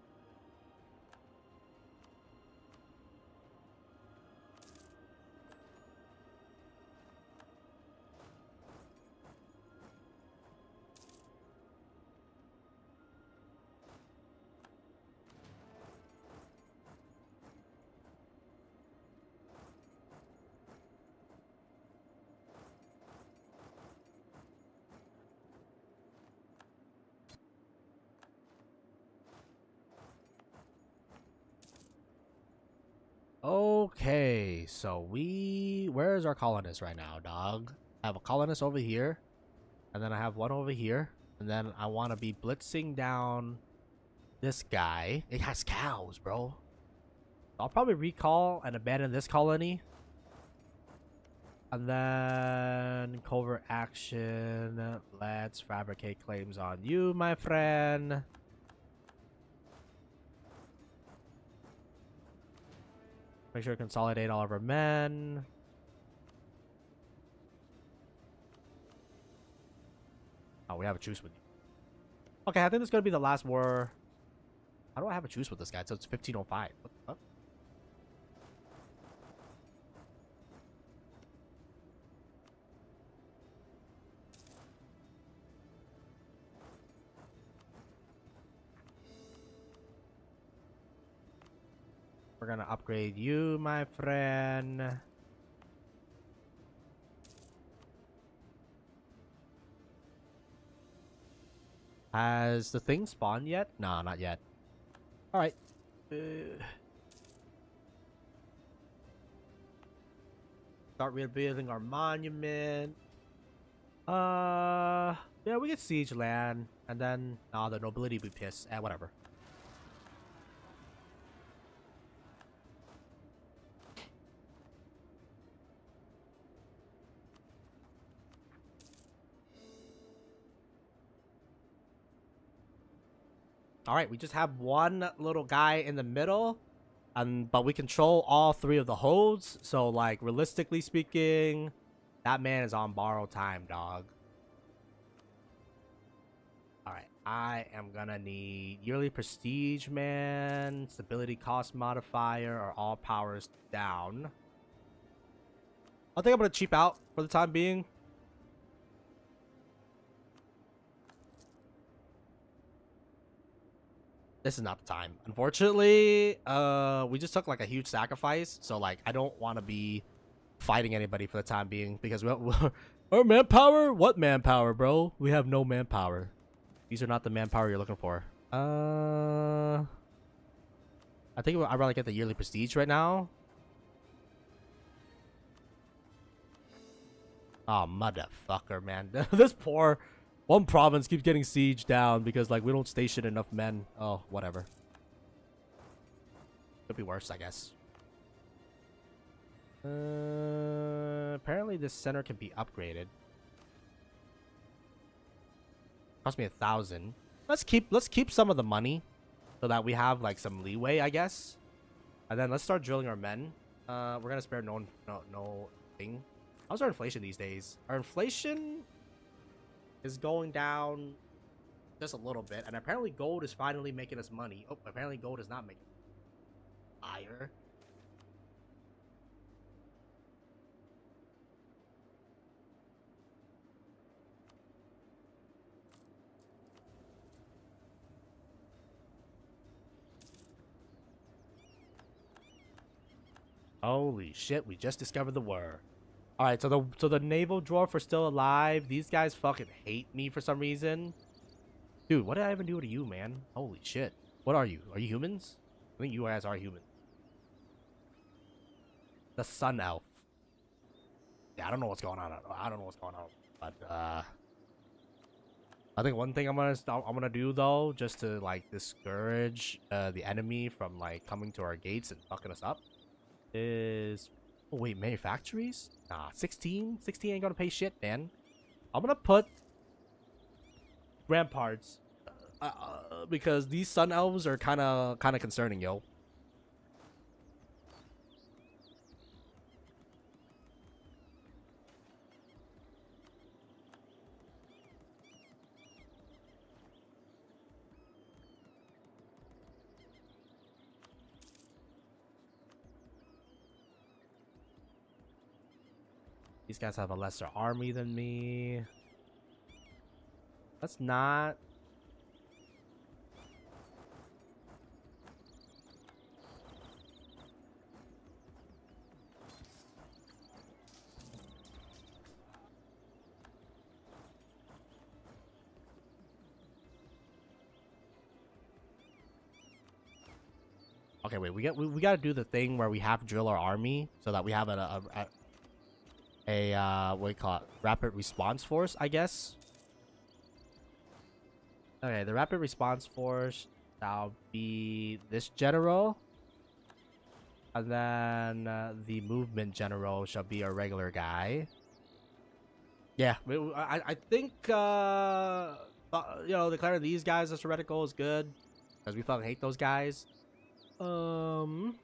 Okay, so where's our colonist right now, dog? I have a colonist over here, and then I have one over here, and then I want to be blitzing down this guy. It has cows, bro. I'll probably recall and abandon this colony. And then covert action. Let's fabricate claims on you, my friend. Make sure to consolidate all of our men. Oh, we have a truce with you. Okay, I think this is gonna be the last war. How do I have a truce with this guy? So it's 1505. What the fuck? We're gonna upgrade you, my friend. Has the thing spawned yet? Nah, not yet. Alright. Start rebuilding our monument. Yeah, we get siege land. And then, nah, the nobility be pissed. Whatever. Alright, we just have one little guy in the middle. But we control all three of the holds. So, like, realistically speaking, that man is on borrowed time, dog. Alright, I am gonna need yearly prestige, man. Stability cost modifier or all powers down. I think I'm gonna cheap out for the time being. This is not the time. Unfortunately, we just took like a huge sacrifice. So like, I don't want to be fighting anybody for the time being because our manpower? What manpower, bro? We have no manpower. These are not the manpower you're looking for. I think I'd rather get the yearly prestige right now. Oh, motherfucker, man. This poor one province keeps getting sieged down because, like, we don't station enough men. Oh, whatever. Could be worse, I guess. Apparently this center can be upgraded. Cost me 1,000. Let's keep some of the money so that we have like some leeway, I guess. And then let's start drilling our men. We're gonna spare no thing. How's our inflation these days? Our inflation is going down just a little bit, and apparently gold is finally making us money. Oh, apparently gold is not making higher. Holy shit, we just discovered the war. Alright, so the naval dwarf are still alive. These guys fucking hate me for some reason. Dude, what did I even do to you, man? Holy shit. What are you? Are you humans? I think you guys are human. The sun elf. Yeah, I don't know what's going on. I don't know what's going on. But I think one thing I'm gonna do though, just to like discourage the enemy from like coming to our gates and fucking us up, is oh wait, manufactories? Nah, 16 ain't gonna pay shit, man. I'm gonna put ramparts because these sun elves are kind of concerning, yo. These guys have a lesser army than me. Let's not. Okay, wait. We got to do the thing where we have to drill our army so that we have a what do you call it? Rapid response force, I guess. Okay, the rapid response force, that'll be this general. And then the movement general shall be a regular guy. Yeah, I think you know, declaring these guys as heretical is good because we fucking hate those guys. Um,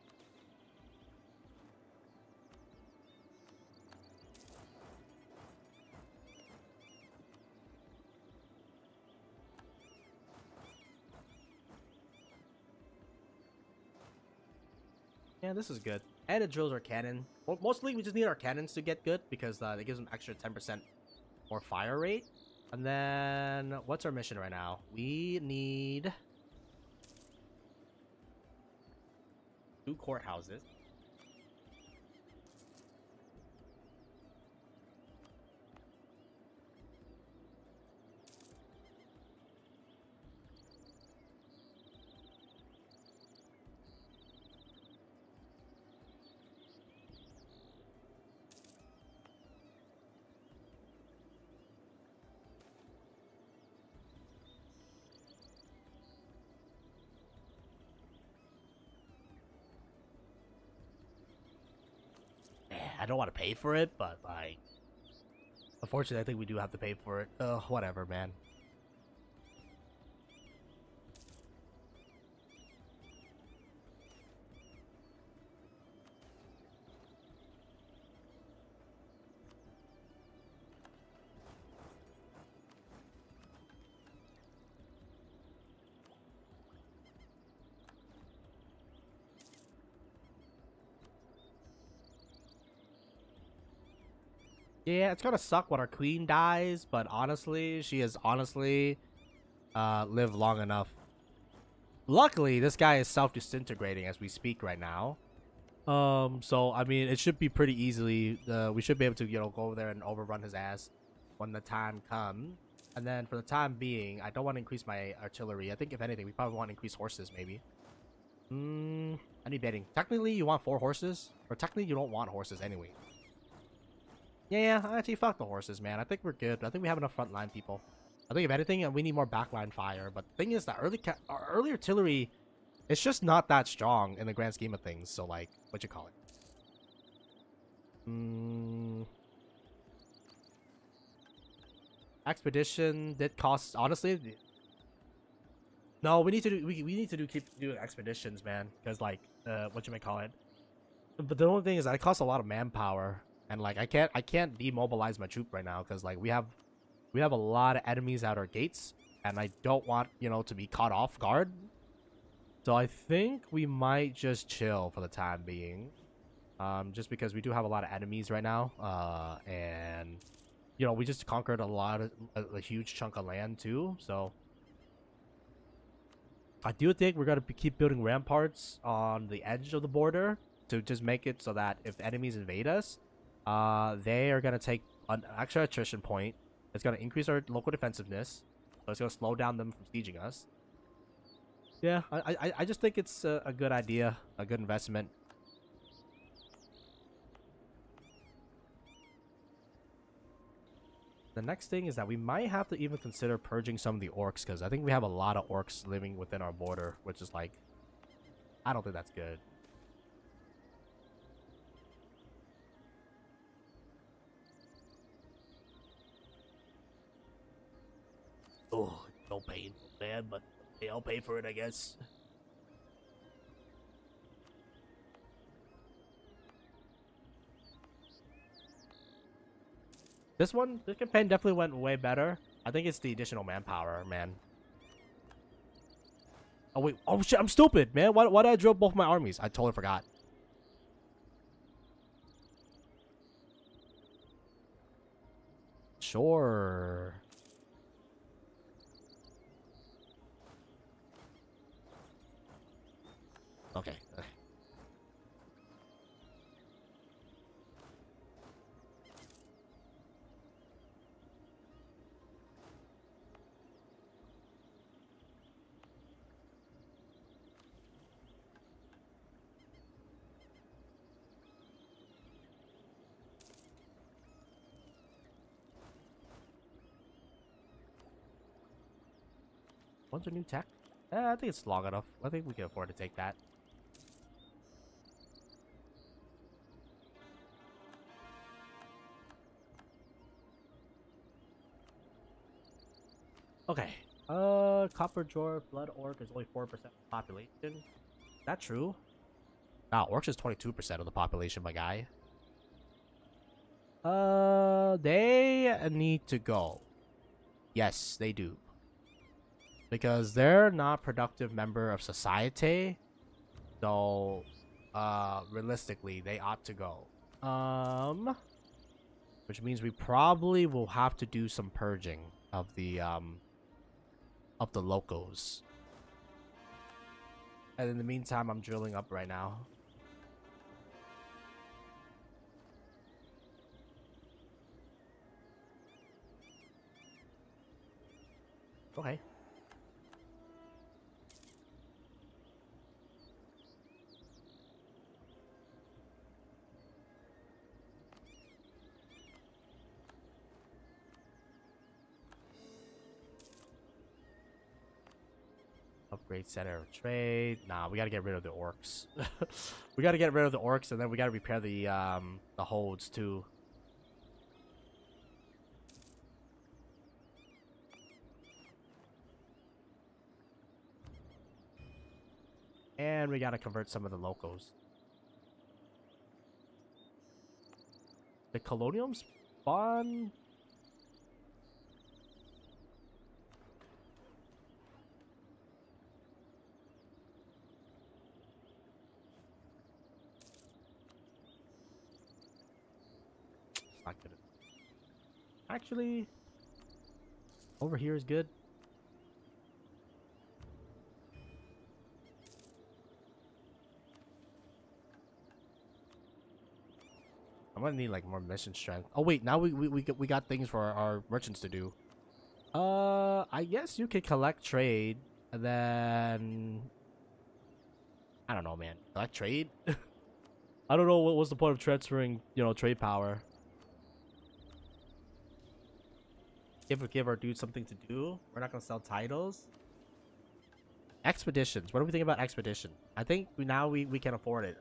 yeah, this is good. And it drills our cannon. Well, mostly we just need our cannons to get good because it gives them extra 10% more fire rate. And then what's our mission right now? We need 2 courthouses. I don't want to pay for it, but like, unfortunately, I think we do have to pay for it. Whatever, man. Yeah, it's gonna suck when our queen dies, but honestly, she has honestly lived long enough. Luckily, this guy is self-disintegrating as we speak right now. So I mean, it should be pretty easily. We should be able to, you know, go over there and overrun his ass when the time comes. And then for the time being, I don't want to increase my artillery. I think if anything, we probably want to increase horses, maybe. I need betting. Technically, you want 4 horses, or technically you don't want horses anyway. Yeah, actually, fuck the horses, man. I think we're good. I think we have enough frontline people. I think if anything, we need more backline fire. But the thing is that our early artillery, it's just not that strong in the grand scheme of things. So, like, what you call it? Expedition did cost, honestly. No, we need to do. We need to keep doing expeditions, man. Because like, what you may call it. But the only thing is that it costs a lot of manpower, and like, I can't demobilize my troop right now because like we have a lot of enemies at our gates, and I don't want, you know, to be caught off guard. So I think we might just chill for the time being, just because we do have a lot of enemies right now, and you know, we just conquered a huge chunk of land too. So I do think we're gonna keep building ramparts on the edge of the border to just make it so that if enemies invade us, they are gonna take an extra attrition point. It's gonna increase our local defensiveness, so it's gonna slow down them from sieging us. Yeah, I just think it's a good idea, a good investment. The next thing is that we might have to even consider purging some of the orcs, because I think we have a lot of orcs living within our border, which is like, I don't think that's good. Oh, no pain, man, but hey, I'll pay for it, I guess. This campaign definitely went way better. I think it's the additional manpower, man. Oh wait, oh shit, I'm stupid, man. Why did I drill both my armies? I totally forgot. Sure. Okay. What's a new tech? I think it's long enough. I think we can afford to take that. Okay. Copper Jor Blood Orc is only 4% of the population. Is that true? Nah, Orcs is 22% of the population, my guy. They need to go. Yes, they do. Because they're not productive member of society. So, realistically, they ought to go. Which means we probably will have to do some purging of the locals. And in the meantime, I'm drilling up right now. Okay. Upgrade center of trade. Nah, we gotta get rid of the orcs. We gotta get rid of the orcs, and then we gotta repair the holds too. And we gotta convert some of the locals. The colonium spawn. Not good. Actually, over here is good. I'm gonna need like more mission strength. Oh wait, now we got things for our merchants to do. I guess you could collect trade, and then I don't know, man. Collect trade. I don't know what was the point of transferring, trade power. Give our dude something to do. We're not gonna sell titles. Expeditions. What do we think about expedition? I think now we can afford it.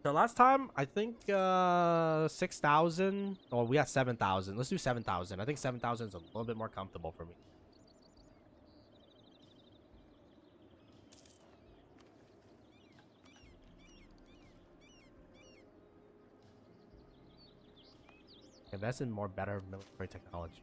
So last time I think 6,000. Oh, we got 7,000. Let's do 7,000. I think 7,000 is a little bit more comfortable for me. Invest in more better military technology.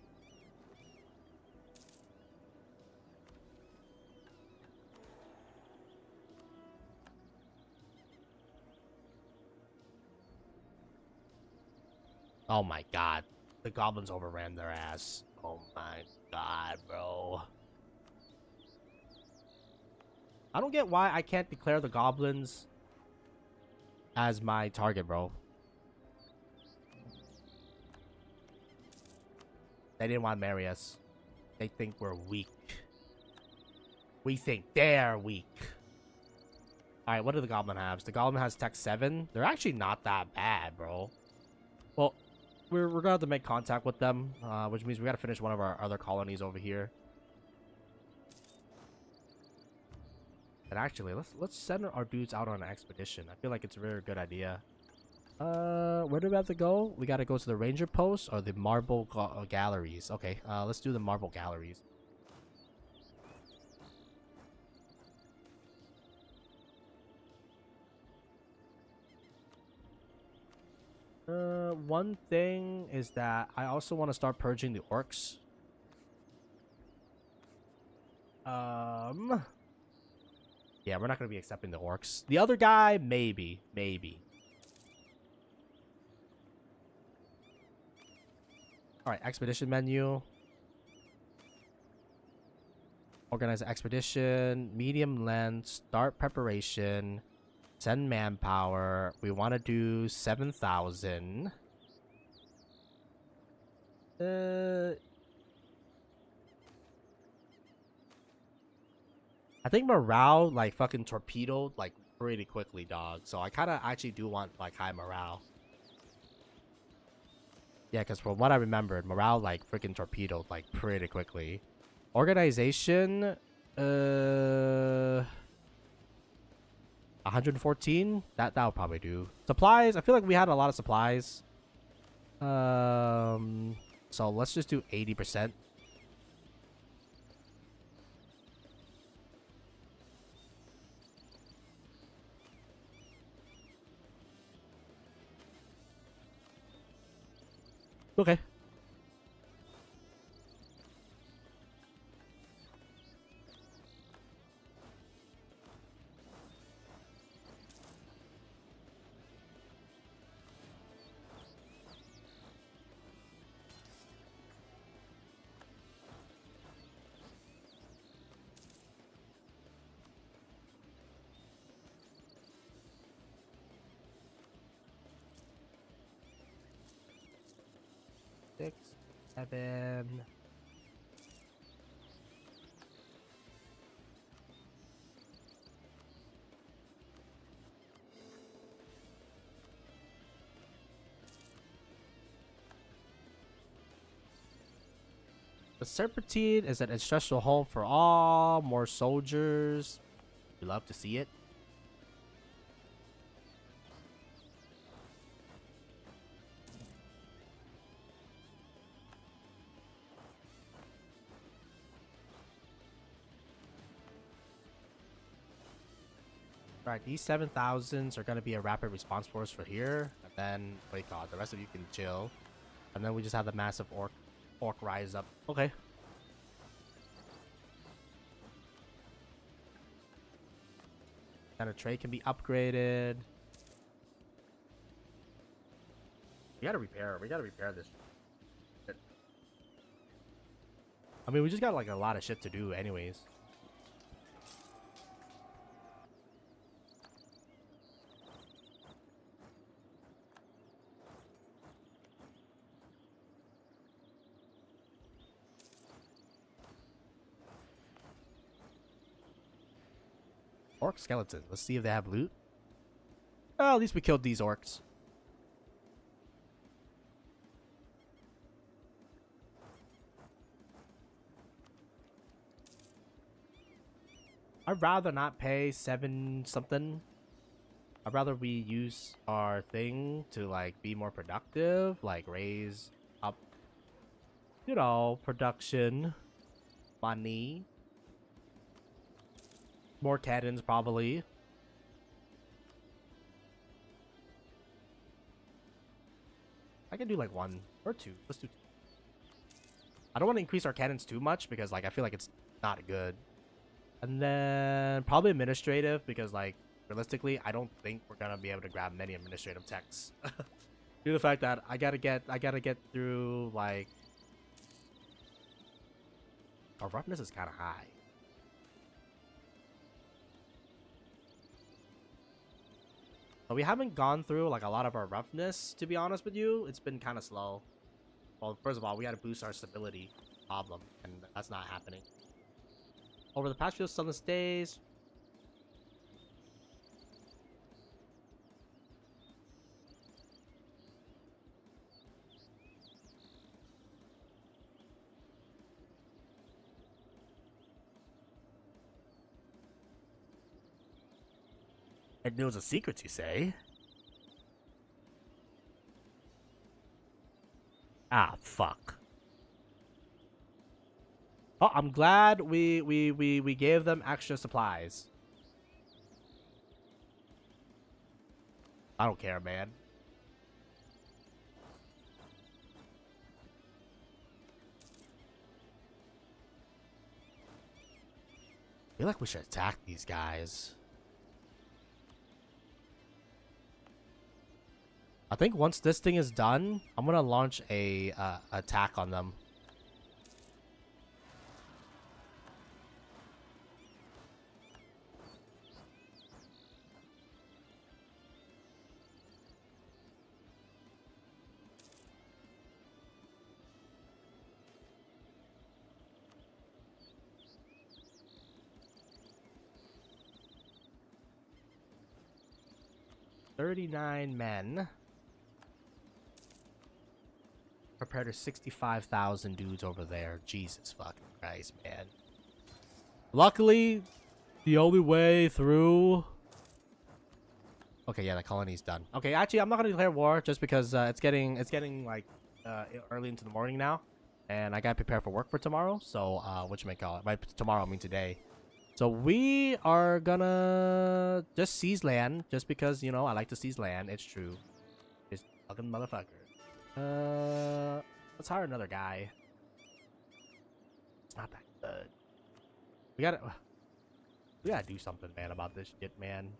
Oh my god. The goblins overran their ass. Oh my god, bro. I don't get why I can't declare the goblins as my target, bro. They didn't want to marry us. They think we're weak. We think they're weak. Alright, what do the goblin have? The goblin has tech 7. They're actually not that bad, bro. Well, we're gonna have to make contact with them, which means we gotta finish one of our other colonies over here. And actually, let's send our dudes out on an expedition. I feel like it's a very good idea. Where do we have to go? We gotta go to the ranger post or the marble galleries. Okay, let's do the marble galleries. One thing is that I also want to start purging the orcs. Yeah, we're not gonna be accepting the orcs. The other guy, maybe. Alright, expedition menu. Organize expedition, medium length, start preparation, send manpower. We want to do 7,000. I think morale, like, fucking torpedoed, like, pretty quickly, dog. So I kind of actually do want, like, high morale. Yeah, because from what I remembered, morale, like, freaking torpedoed, like, pretty quickly. Organization, 114? That'll probably do. Supplies, I feel like we had a lot of supplies. So let's just do 80%. Okay. Six, 7. The Serpentine is an ancestral home for all. More soldiers. We love to see it. Right, these 7,000s are gonna be a rapid response force for here, and then wait, God, the rest of you can chill, and then we just have the massive orc rise up. Okay. And a trade can be upgraded. We gotta repair. We gotta repair this shit. I mean, we just got like a lot of shit to do, anyways. Orc skeleton. Let's see if they have loot. Oh, at least we killed these orcs. I'd rather not pay 7 something. I'd rather we use our thing to like be more productive, like raise up, you know, production, money, more cannons probably. I can do like 1 or 2. Let's do 2. I don't want to increase our cannons too much because like I feel like it's not good. And then probably administrative because like realistically I don't think we're gonna be able to grab many administrative techs. Due to the fact that I gotta get through like our roughness is kinda high. But we haven't gone through like a lot of our roughness, to be honest with you. It's been kinda slow. Well, first of all, we gotta boost our stability problem, and that's not happening. Over the past few sunless days, it knows a secret, you say? Ah, fuck. Oh, I'm glad we gave them extra supplies. I don't care, man. I feel like we should attack these guys. I think once this thing is done, I'm gonna launch a attack on them. $39 men. Compared to 65,000 dudes over there. Jesus fucking Christ, man. Luckily, the only way through Okay, yeah, the colony's done. Okay, actually, I'm not gonna declare war just because it's getting like early into the morning now, and I gotta prepare for work for tomorrow. So whatchamacallit, by tomorrow I mean today. So we are gonna just seize land just because, you know, I like to seize land. It's true. Just fucking motherfucker. Let's hire another guy. It's not that good. We gotta do something, man, about this shit, man.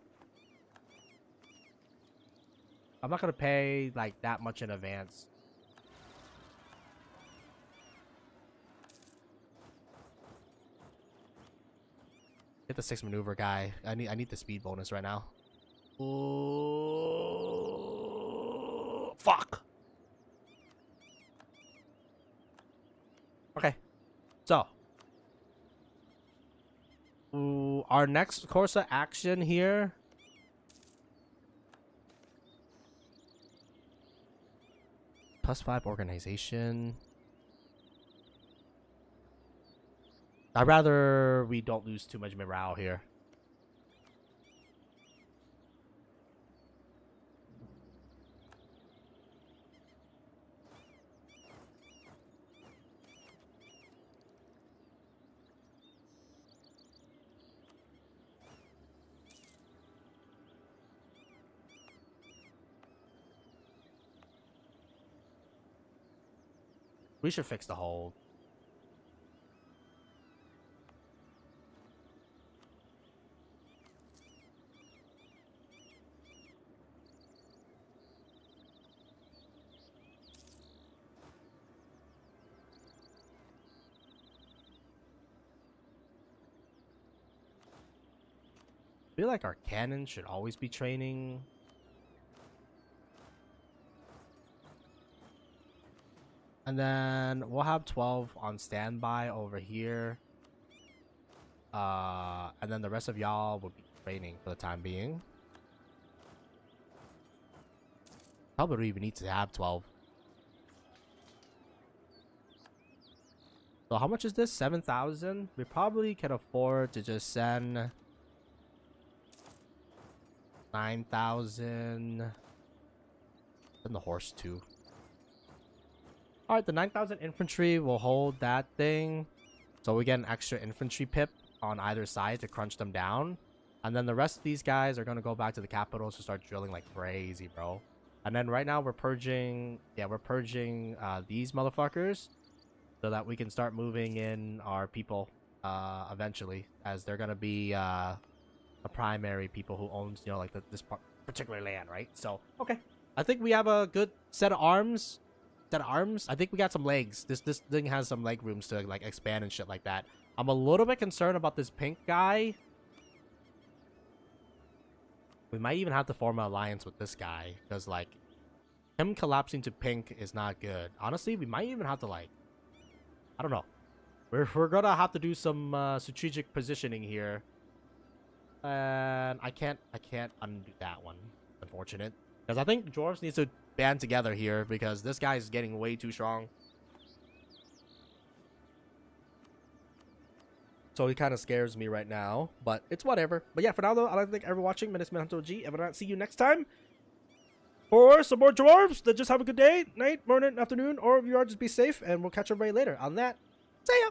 I'm not gonna pay like that much in advance. Get the 6 maneuver guy. I need the speed bonus right now. Ooh, fuck. Okay. So. Ooh, our next course of action here. +5 organization. I'd rather we don't lose too much morale here. We should fix the hold. I feel like our cannon should always be training. And then we'll have 12 on standby over here. And then the rest of y'all will be training for the time being. Probably even need to have 12. So how much is this? 7,000? We probably can afford to just send 9,000. Send the horse too. Alright, the 9,000 infantry will hold that thing. So we get an extra infantry pip on either side to crunch them down. And then the rest of these guys are going to go back to the capitals to start drilling like crazy, bro. And then right now we're purging... Yeah, we're purging these motherfuckers. So that we can start moving in our people eventually. As they're going to be the primary people who owns, you know, like this particular land, right? So, okay. I think we have a good set of arms. I think we got some legs. This thing has some leg rooms to like expand and shit like that. I'm a little bit concerned about this pink guy. We might even have to form an alliance with this guy because like him collapsing to pink is not good. Honestly, we might even have to like, I don't know. We're gonna have to do some strategic positioning here. And I can't undo that one. Unfortunate. Because I think dwarves needs to band together here because this guy is getting way too strong. So he kind of scares me right now, but it's whatever. But yeah, for now though, I'd like to thank everyone watching. My name is Hunter G, and I'll see you next time for some more dwarves. Then just have a good day, night, morning, afternoon, or if you are, just be safe, and we'll catch everybody later. On that, see ya!